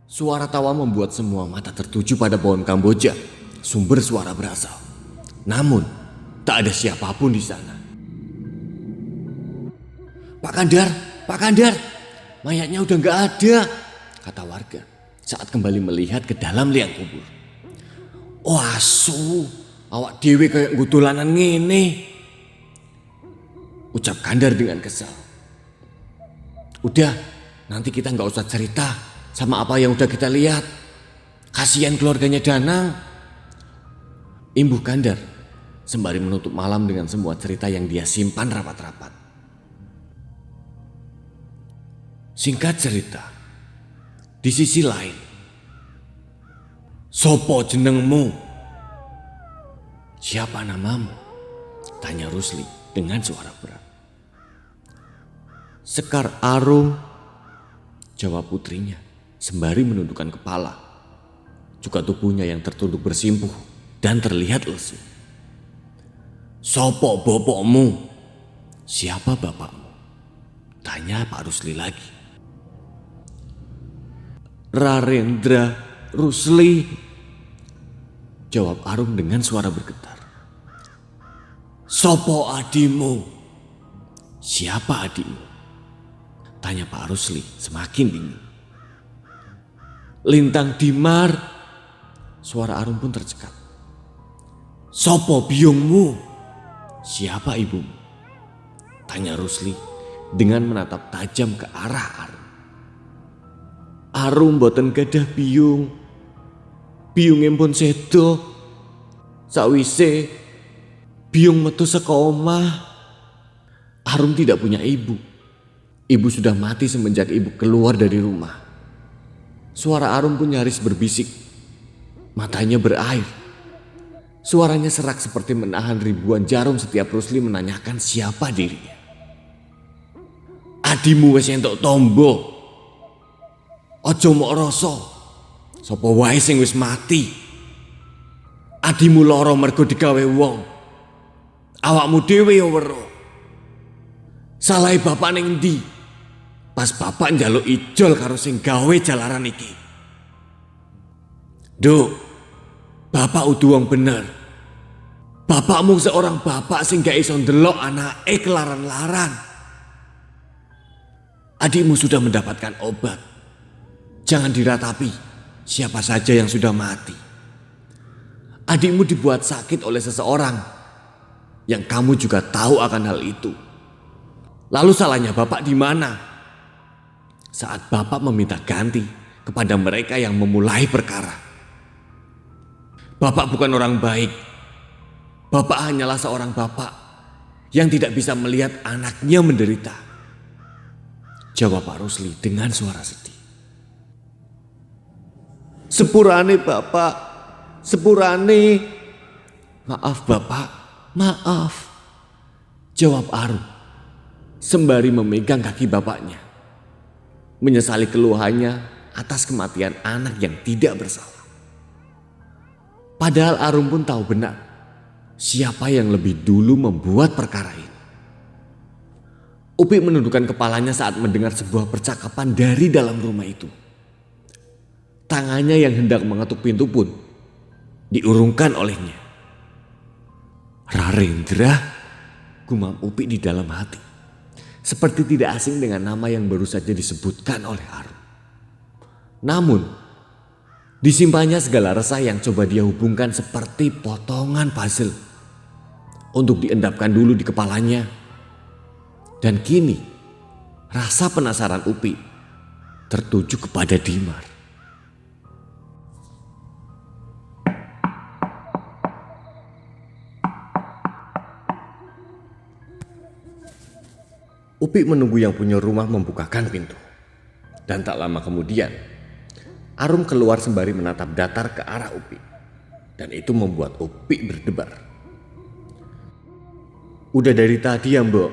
Suara tawa membuat semua mata tertuju pada pohon Kamboja. Sumber suara berasal. Namun, tak ada siapapun di sana. Pak Kandar, mayatnya udah gak ada, kata warga saat kembali melihat ke dalam liang kubur. Oh asu, awak dewe kayak ngudulanan ngene, ucap Kandar dengan kesal. Udah, nanti kita gak usah cerita sama apa yang udah kita lihat. Kasihan keluarganya Danang, imbuh Kandar sembari menutup malam dengan semua cerita yang dia simpan rapat-rapat. Singkat cerita, di sisi lain, sopo jenengmu? Siapa namamu? Tanya Rusli dengan suara berat. Sekar Arum, jawab putrinya sembari menundukkan kepala. Juga tubuhnya yang tertunduk bersimpuh dan terlihat lesu. Sopo bapakmu? Siapa bapakmu? Tanya Pak Rusli lagi. Rarendra Rusli, jawab Arum dengan suara bergetar. Sopo adimu? Siapa adikmu? Tanya Pak Rusli semakin dingin. Lintang Dimar, suara Arum pun tercekat. Sopo biungmu? Siapa ibumu? Tanya Rusli dengan menatap tajam ke arah Arum. Arum boten gadah biung. Biungipun sedo. Sawise biung metu saka omah. Arum tidak punya ibu. Ibu sudah mati semenjak ibu keluar dari rumah. Suara Arum pun nyaris berbisik. Matanya berair. Suaranya serak seperti menahan ribuan jarum setiap Rusli menanyakan siapa dirinya. Adimu wis entuk tombo. Ojo mok rasa, sapa wae sing wis mati. Adimu lara mergo digawe wong. Awakmu dhewe ya weruh. Salahe bapak ning ndi? Pas bapak njaluk ijol karo sing gawe jalaran iki. Duk, bapak udu wong bener. Bapakmu seorang bapak sing gak iso ndelok anake kelaran-laran. Adikmu sudah mendapatkan obat. Jangan diratapi siapa saja yang sudah mati. Adikmu dibuat sakit oleh seseorang yang kamu juga tahu akan hal itu. Lalu salahnya bapak di mana? Saat bapak meminta ganti kepada mereka yang memulai perkara. Bapak bukan orang baik. Bapak hanyalah seorang bapak yang tidak bisa melihat anaknya menderita. Jawab Pak Rusli dengan suara sedih. Sepurane bapak, sepurane. Maaf bapak, maaf. Jawab Arum sembari memegang kaki bapaknya. Menyesali keluhannya atas kematian anak yang tidak bersalah. Padahal Arum pun tahu benar siapa yang lebih dulu membuat perkara ini. Upik menundukkan kepalanya saat mendengar sebuah percakapan dari dalam rumah itu. Tangannya yang hendak mengetuk pintu pun diurungkan olehnya. Rarendra, gumam Upik di dalam hati. Seperti tidak asing dengan nama yang baru saja disebutkan oleh Arum. Namun, disimpannya segala resah yang coba dia hubungkan seperti potongan puzzle untuk diendapkan dulu di kepalanya. Dan kini, rasa penasaran Upik tertuju kepada Dimar. Upik menunggu yang punya rumah membukakan pintu. Dan tak lama kemudian, Arum keluar sembari menatap datar ke arah Upi. Dan itu membuat Upi berdebar. "Udah dari tadi ya, Mbok?"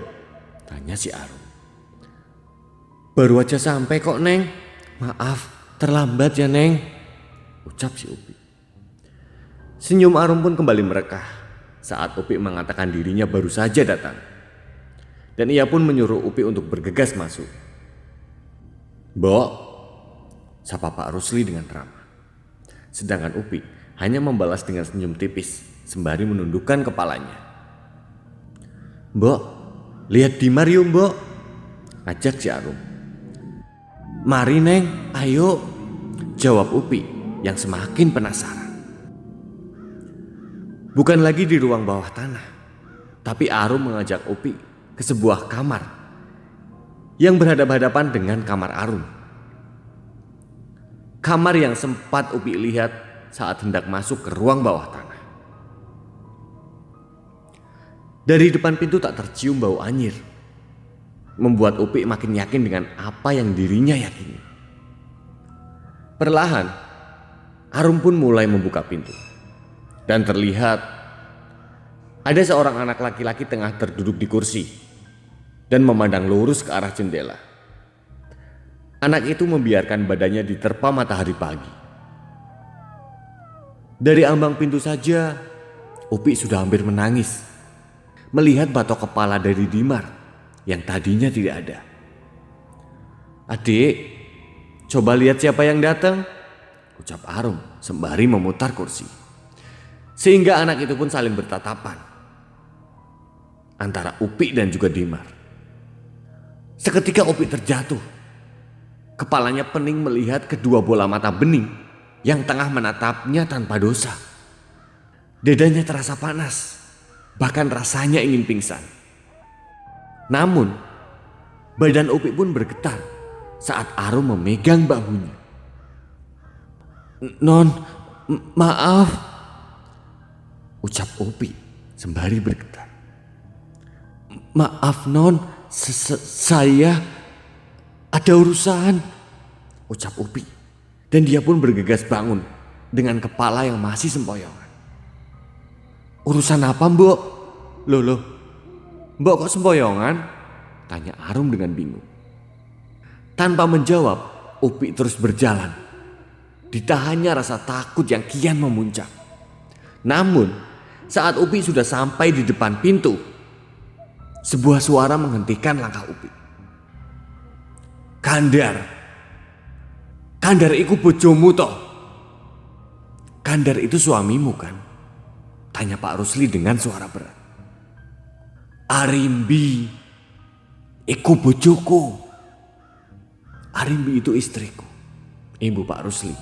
tanya si Arum. "Baru aja sampai kok, Neng. Maaf, terlambat ya, Neng," ucap si Upi. Senyum Arum pun kembali merekah saat Upi mengatakan dirinya baru saja datang. Dan ia pun menyuruh Upi untuk bergegas masuk. "Mbok," sapa Pak Rusli dengan ramah. Sedangkan Upi hanya membalas dengan senyum tipis sembari menundukkan kepalanya. "Mbok, lihat Dimar yuk, Mbok," ajak si Arum. "Mari, Neng, ayo," jawab Upi yang semakin penasaran. Bukan lagi di ruang bawah tanah, tapi Arum mengajak Upi ke sebuah kamar yang berhadapan-hadapan dengan kamar Arum. Kamar yang sempat Upi lihat saat hendak masuk ke ruang bawah tanah. Dari depan pintu tak tercium bau anyir, membuat Upi makin yakin dengan apa yang dirinya yakini. Perlahan, Arum pun mulai membuka pintu. Dan terlihat ada seorang anak laki-laki tengah terduduk di kursi dan memandang lurus ke arah jendela. Anak itu membiarkan badannya diterpa matahari pagi. Dari ambang pintu saja, Upi sudah hampir menangis melihat batok kepala dari Dimar yang tadinya tidak ada. "Adik, coba lihat siapa yang datang," ucap Arum sembari memutar kursi. Sehingga anak itu pun saling bertatapan antara Upi dan juga Dimar. Seketika Upi terjatuh. Kepalanya pening melihat kedua bola mata bening yang tengah menatapnya tanpa dosa. Dadanya terasa panas, bahkan rasanya ingin pingsan. Namun, badan Upi pun bergetar saat Arum memegang bahunya. "Non, maaf," ucap Upi sembari bergetar. "Maaf, Non, saya ada urusan," ucap Upi. Dan dia pun bergegas bangun dengan kepala yang masih sempoyongan. "Urusan apa, Mbok?" Loh, Mbok kok sempoyongan?" tanya Arum dengan bingung. Tanpa menjawab, Upi terus berjalan. Ditahannya rasa takut yang kian memuncak. Namun, saat Upi sudah sampai di depan pintu, sebuah suara menghentikan langkah Upi. Kandar iku bojomu toh?" "Kandar itu suamimu kan?" tanya Pak Rusli dengan suara berat. "Arimbi iku bojoku." "Arimbi itu istriku," Ibu Pak Rusli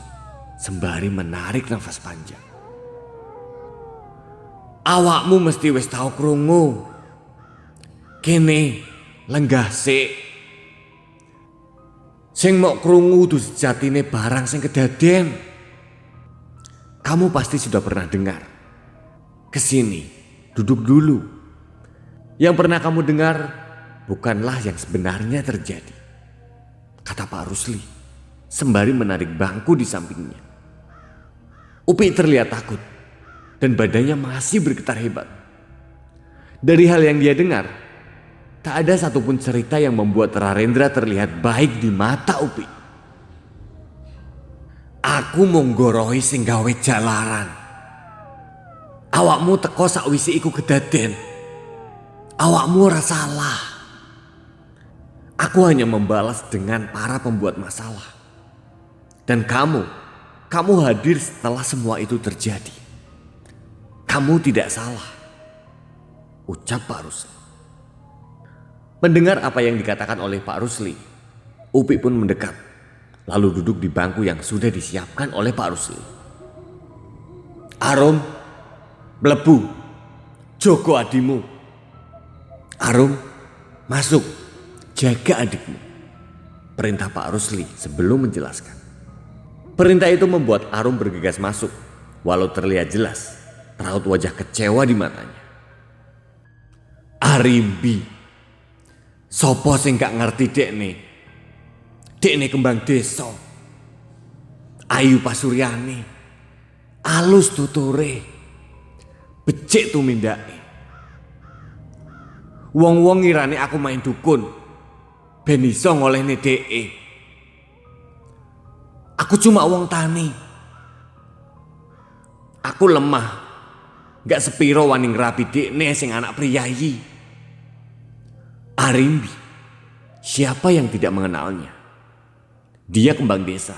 sembari menarik nafas panjang. "Awakmu mesti wis tau krungu. Kene lenggah sik. Sing mok krungu kudu sejatine barang sing kedaden. Kamu pasti sudah pernah dengar. Kesini, duduk dulu. Yang pernah kamu dengar bukanlah yang sebenarnya terjadi," kata Pak Rusli sembari menarik bangku di sampingnya. Upi terlihat takut dan badannya masih bergetar hebat. Dari hal yang dia dengar, tak ada satupun cerita yang membuat Rarendra terlihat baik di mata Upi. "Aku monggorohi sing gawe jalaran. Awakmu teko sakwise iku kedaden. Awakmu ora salah. Aku hanya membalas dengan para pembuat masalah. Dan kamu hadir setelah semua itu terjadi. Kamu tidak salah," ucap Pak Rusli. Mendengar apa yang dikatakan oleh Pak Rusli, Upi pun mendekat, lalu duduk di bangku yang sudah disiapkan oleh Pak Rusli. "Arum, mlebu, jogo adimu. Arum, masuk, jaga adikmu," perintah Pak Rusli sebelum menjelaskan. Perintah itu membuat Arum bergegas masuk, walau terlihat jelas raut wajah kecewa di matanya. "Arimbi, sopo sing gak ngerti dekne? Dekne kembang desa. Ayu Pasuryani, alus tutore, becik tumindake. Wong-wong ngirane aku main dukun, ben iso ngolehne dheke. Aku cuma wong tani. Aku lemah, gak sepiro wani ngrabi dekne sing anak priyayi. Arimbi, siapa yang tidak mengenalnya? Dia kembang desa,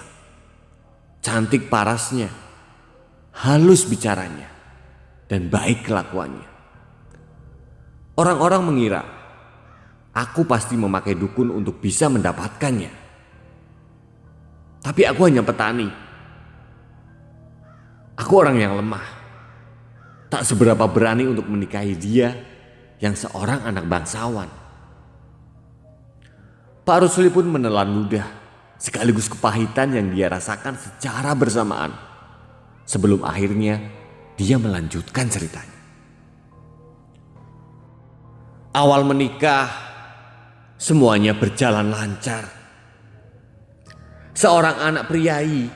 cantik parasnya, halus bicaranya, dan baik kelakuannya. Orang-orang mengira aku pasti memakai dukun untuk bisa mendapatkannya. Tapi aku hanya petani. Aku orang yang lemah, tak seberapa berani untuk menikahi dia yang seorang anak bangsawan. Pak Rusli pun menelan ludah sekaligus kepahitan yang dia rasakan secara bersamaan. Sebelum akhirnya dia melanjutkan ceritanya. Awal menikah semuanya berjalan lancar. Seorang anak priyayi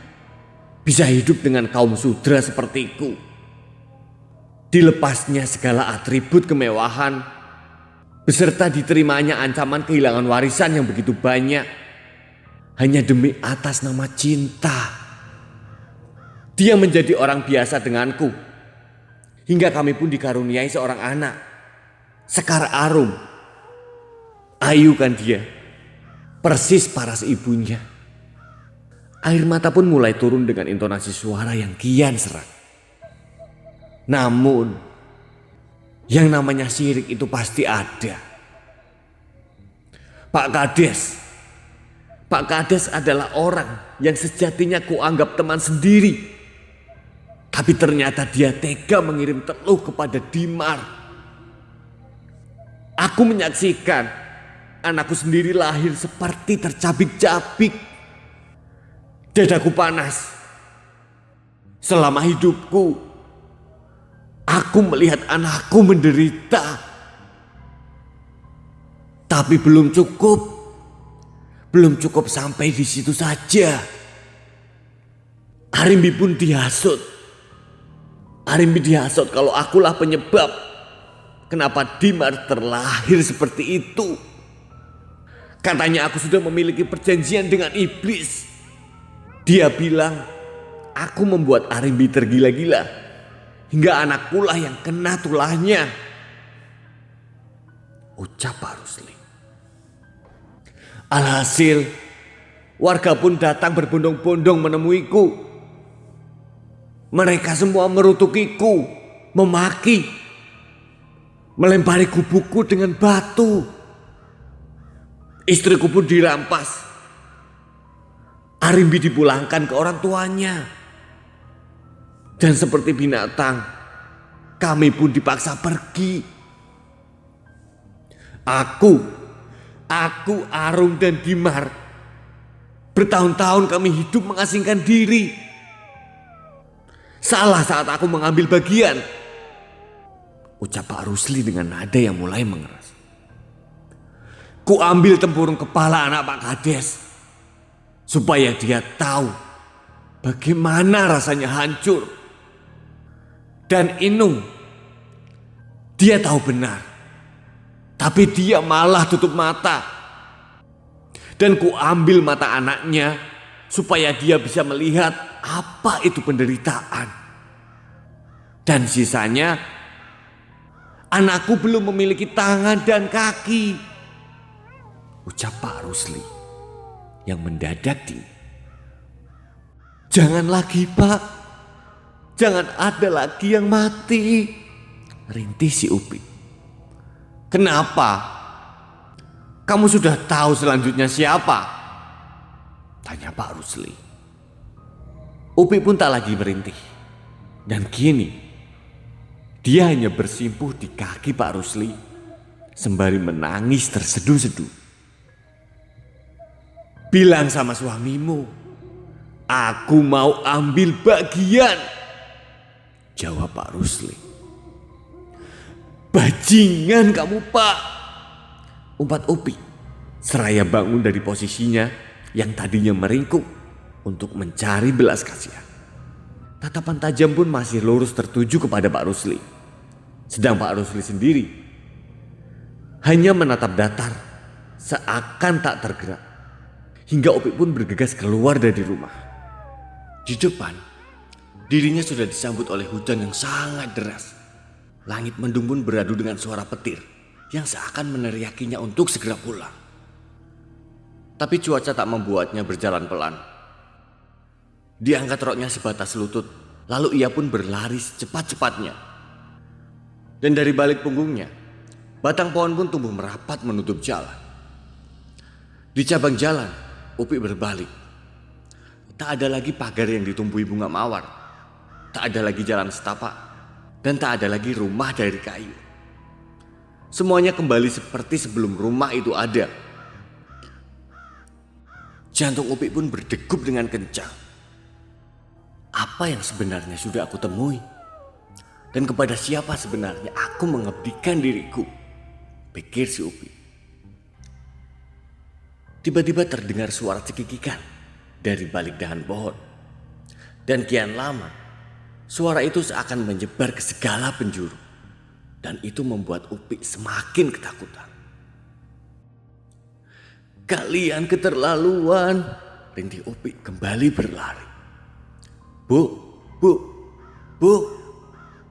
bisa hidup dengan kaum sudra sepertiku. Dilepasnya segala atribut kemewahan, beserta diterimanya ancaman kehilangan warisan yang begitu banyak, hanya demi atas nama cinta. Dia menjadi orang biasa denganku, hingga kami pun dikaruniai seorang anak, Sekar Arum. Ayu kan dia, persis paras ibunya. Air mata pun mulai turun dengan intonasi suara yang kian serak. Namun, yang namanya syirik itu pasti ada. Pak Kades adalah orang yang sejatinya kuanggap teman sendiri. Tapi ternyata dia tega mengirim teluh kepada Dimar. Aku menyaksikan anakku sendiri lahir seperti tercabik-cabik. Dadaku panas. Selama hidupku, aku melihat anakku menderita. Tapi belum cukup sampai di situ saja. Arimbi pun dihasut. Arimbi dihasut kalau akulah penyebab kenapa Dimar terlahir seperti itu. Katanya aku sudah memiliki perjanjian dengan iblis. Dia bilang aku membuat Arimbi tergila-gila hingga anakkulah yang kena tulahnya. Ucap Pak Rusli. Alhasil warga pun datang berbondong-bondong menemuiku. Mereka semua merutukiku, memaki, melempari gubukku dengan batu. Istriku pun dirampas. Arimbi dipulangkan ke orang tuanya. Dan seperti binatang, kami pun dipaksa pergi. Aku, Arum dan Dimar, bertahun-tahun kami hidup mengasingkan diri. Salah saat aku mengambil bagian, ucap Pak Rusli dengan nada yang mulai mengeras. Ku ambil tempurung kepala anak Pak Kades, supaya dia tahu bagaimana rasanya hancur. Dan Inung, dia tahu benar, tapi dia malah tutup mata. Dan ku ambil mata anaknya supaya dia bisa melihat apa itu penderitaan. Dan sisanya, anakku belum memiliki tangan dan kaki, ucap Pak Rusli yang mendadak dingin. Jangan lagi, Pak. Jangan ada lagi yang mati, rintih si Upi. Kenapa? Kamu sudah tahu selanjutnya siapa? Tanya Pak Rusli. Upi pun tak lagi merintih. Dan kini dia hanya bersimpuh di kaki Pak Rusli sembari menangis terseduh-seduh. Bilang sama suamimu, aku mau ambil bagian, jawab Pak Rusli. Bajingan kamu, Pak, umpat Upi seraya bangun dari posisinya yang tadinya meringkuk untuk mencari belas kasihan. Tatapan tajam pun masih lurus tertuju kepada Pak Rusli. Sedang Pak Rusli sendiri hanya menatap datar seakan tak tergerak. Hingga Upik pun bergegas keluar dari rumah. Di depan, dirinya sudah disambut oleh hujan yang sangat deras. Langit mendung pun beradu dengan suara petir yang seakan meneriakinya untuk segera pulang. Tapi cuaca tak membuatnya berjalan pelan. Dia angkat roknya sebatas lutut, lalu ia pun berlari secepat-cepatnya. Dan dari balik punggungnya, batang pohon pun tumbuh merapat menutup jalan. Di cabang jalan, Upik berbalik. Tak ada lagi pagar yang ditumbuhi bunga mawar. Tak ada lagi jalan setapak. Dan tak ada lagi rumah dari kayu. Semuanya kembali seperti sebelum rumah itu ada. Jantung Upik pun berdegup dengan kencang. Apa yang sebenarnya sudah aku temui? Dan kepada siapa sebenarnya aku mengabdikan diriku? Pikir si Upik. Tiba-tiba terdengar suara cekikikan dari balik dahan pohon. Dan kian lama, suara itu seakan menyebar ke segala penjuru. Dan itu membuat Upik semakin ketakutan. Kalian keterlaluan, rintih Upik kembali berlari. Bu,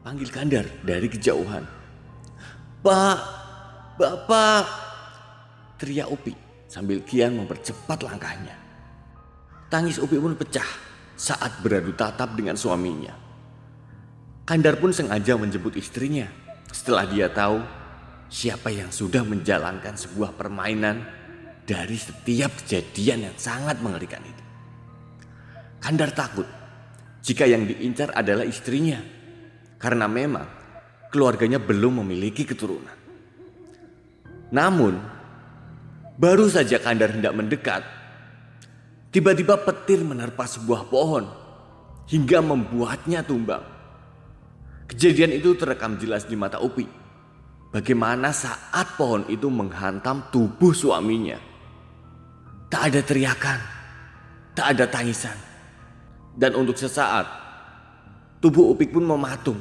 panggil Kandar dari kejauhan. Pak, Bapak, teriak Upik sambil kian mempercepat langkahnya. Tangis Upik pun pecah saat beradu tatap dengan suaminya. Kandar pun sengaja menjemput istrinya setelah dia tahu siapa yang sudah menjalankan sebuah permainan dari setiap kejadian yang sangat mengerikan itu. Kandar takut jika yang diincar adalah istrinya, karena memang keluarganya belum memiliki keturunan. Namun, baru saja Kandar hendak mendekat, tiba-tiba petir menerpa sebuah pohon hingga membuatnya tumbang. Kejadian itu terekam jelas di mata Upik. Bagaimana saat pohon itu menghantam tubuh suaminya. Tak ada teriakan, tak ada tangisan. Dan untuk sesaat, tubuh Upik pun mematung.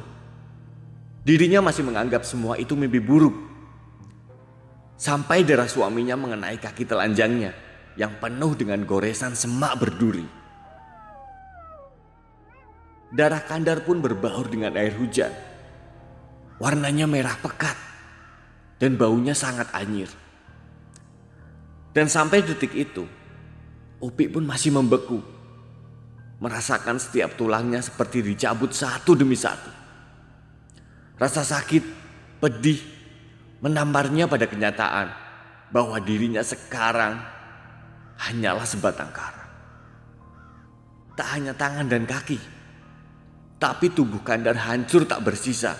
Dirinya masih menganggap semua itu mimpi buruk. Sampai darah suaminya mengenai kaki telanjangnya yang penuh dengan goresan semak berduri. Darah Kandar pun berbaur dengan air hujan. Warnanya merah pekat dan baunya sangat anyir. Dan sampai detik itu, Upik pun masih membeku. Merasakan setiap tulangnya seperti dicabut satu demi satu. Rasa sakit, pedih, menamparnya pada kenyataan bahwa dirinya sekarang hanyalah sebatang kara. Tak hanya tangan dan kaki, tapi tubuh Kandar hancur tak bersisa.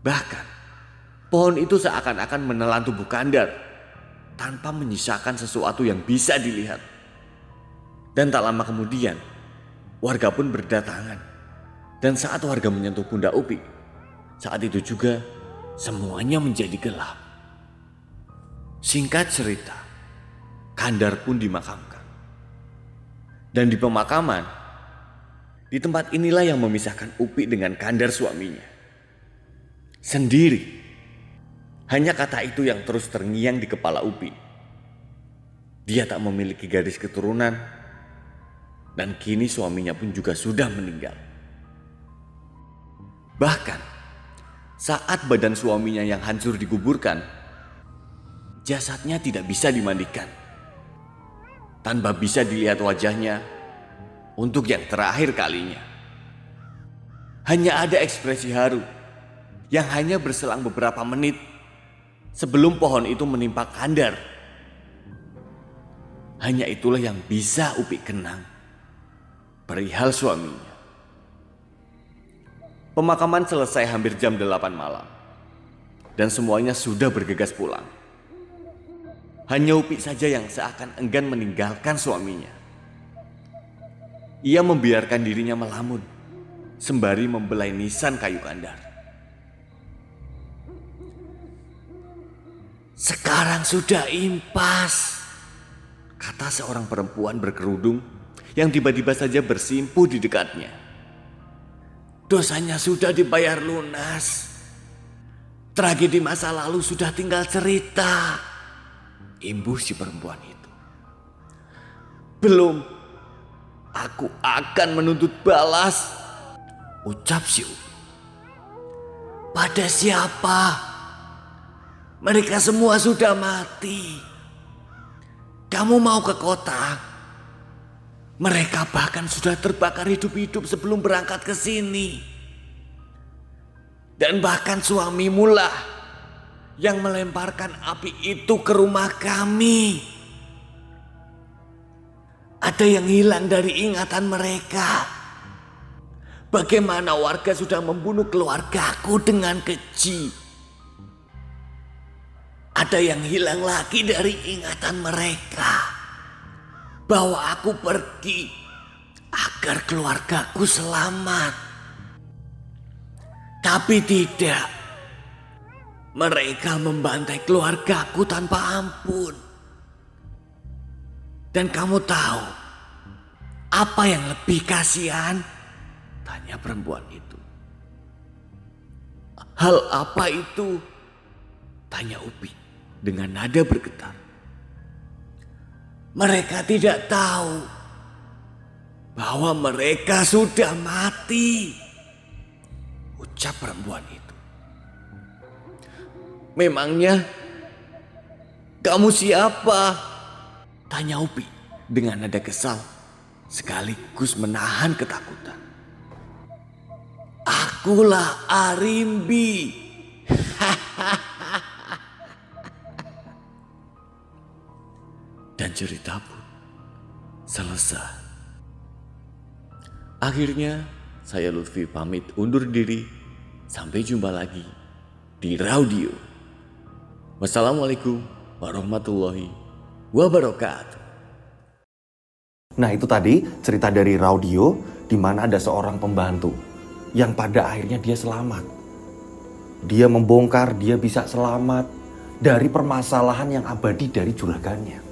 Bahkan, pohon itu seakan-akan menelan tubuh Kandar tanpa menyisakan sesuatu yang bisa dilihat. Dan tak lama kemudian, warga pun berdatangan. Dan saat warga menyentuh pundak Upik, saat itu juga semuanya menjadi gelap. Singkat cerita, Kandar pun dimakamkan. Dan di pemakaman, di tempat inilah yang memisahkan Upik dengan Kandar suaminya. Sendiri, hanya kata itu yang terus terngiang di kepala Upik. Dia tak memiliki garis keturunan. Dan kini suaminya pun juga sudah meninggal. Bahkan saat badan suaminya yang hancur dikuburkan, jasadnya tidak bisa dimandikan. Tanpa bisa dilihat wajahnya untuk yang terakhir kalinya. Hanya ada ekspresi haru yang hanya berselang beberapa menit sebelum pohon itu menimpa Kandar. Hanya itulah yang bisa Upik kenang perihal suaminya. Pemakaman selesai hampir jam 8 malam. Dan semuanya sudah bergegas pulang. Hanya Upik saja yang seakan enggan meninggalkan suaminya. Ia membiarkan dirinya melamun sembari membelai nisan kayu Kandar. Sekarang sudah impas, kata seorang perempuan berkerudung yang tiba-tiba saja bersimpuh di dekatnya. Dosanya sudah dibayar lunas. Tragedi masa lalu sudah tinggal cerita. Imbuh si perempuan itu. Belum. Aku akan menuntut balas. Ucap si Upi. Pada siapa? Mereka semua sudah mati. Kamu mau ke kota? Mereka bahkan sudah terbakar hidup-hidup sebelum berangkat ke sini. Dan bahkan suamimu lah yang melemparkan api itu ke rumah kami. Ada yang hilang dari ingatan mereka. Bagaimana warga sudah membunuh keluargaku dengan keji. Ada yang hilang lagi dari ingatan mereka. Bahwa aku pergi agar keluargaku selamat. Tapi tidak. Mereka membantai keluargaku tanpa ampun. Dan kamu tahu apa yang lebih kasihan? Tanya perempuan itu. Hal apa itu? Tanya Upi dengan nada bergetar. Mereka tidak tahu bahwa mereka sudah mati. Ucap perempuan itu. Memangnya kamu siapa? Tanya Upi dengan nada kesal sekaligus menahan ketakutan. Akulah Arimbi. Dan cerita pun selesai. Akhirnya saya Lutfi pamit undur diri. Sampai jumpa lagi di Raudio. Wassalamualaikum warahmatullahi wabarakatuh. Nah itu tadi cerita dari Raudio di mana ada seorang pembantu yang pada akhirnya dia selamat. Dia membongkar, dia bisa selamat dari permasalahan yang abadi dari juragannya.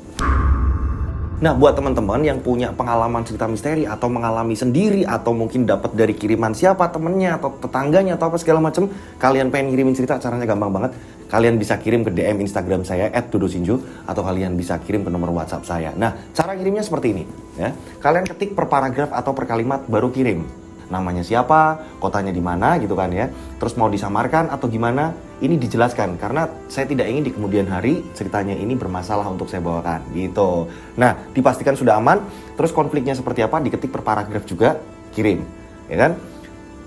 Nah buat teman-teman yang punya pengalaman cerita misteri atau mengalami sendiri atau mungkin dapat dari kiriman siapa temennya atau tetangganya atau apa segala macam, kalian pengen ngirimin cerita, caranya gampang banget. Kalian bisa kirim ke DM Instagram saya @dodosinjo atau kalian bisa kirim ke nomor WhatsApp saya. Nah cara kirimnya seperti ini ya. Kalian ketik per paragraf atau per kalimat baru kirim. Namanya siapa, kotanya di mana gitu kan ya. Terus mau disamarkan atau gimana, ini dijelaskan. Karena saya tidak ingin di kemudian hari ceritanya ini bermasalah untuk saya bawakan gitu. Nah dipastikan sudah aman. Terus konfliknya seperti apa, diketik per paragraf juga, kirim ya kan.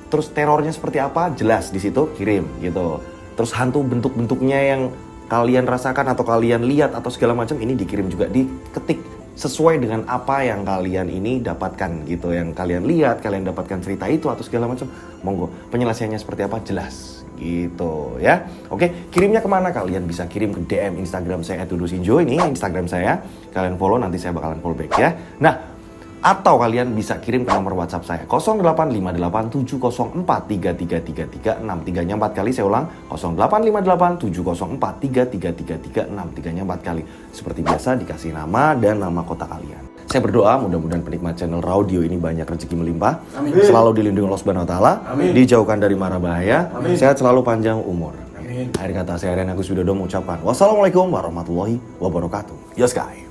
Terus terornya seperti apa, jelas di situ, kirim gitu. Terus hantu bentuk-bentuknya yang kalian rasakan atau kalian lihat atau segala macam, ini dikirim juga, diketik sesuai dengan apa yang kalian ini dapatkan gitu, yang kalian lihat, kalian dapatkan cerita itu atau segala macam, monggo penyelesaiannya seperti apa jelas gitu ya. Oke, kirimnya kemana? Kalian bisa kirim ke DM Instagram saya @dodosinjo, ini Instagram saya, kalian follow, nanti saya bakalan follow back ya. Nah atau kalian bisa kirim ke nomor WhatsApp saya 085870433336, 3-nya 4 kali, saya ulang 085870433336, 3-nya 4 kali. Seperti biasa dikasih nama dan nama kota kalian. Saya berdoa mudah-mudahan penikmat channel Raudio ini banyak rezeki melimpah. Amin. Selalu dilindungi Allah Subhanahu wa taala, dijauhkan dari mara bahaya, sehat selalu, panjang umur. Amin. Akhir kata saya Rian Agus Widodo mengucapkan wassalamualaikum warahmatullahi wabarakatuh. Yos guys.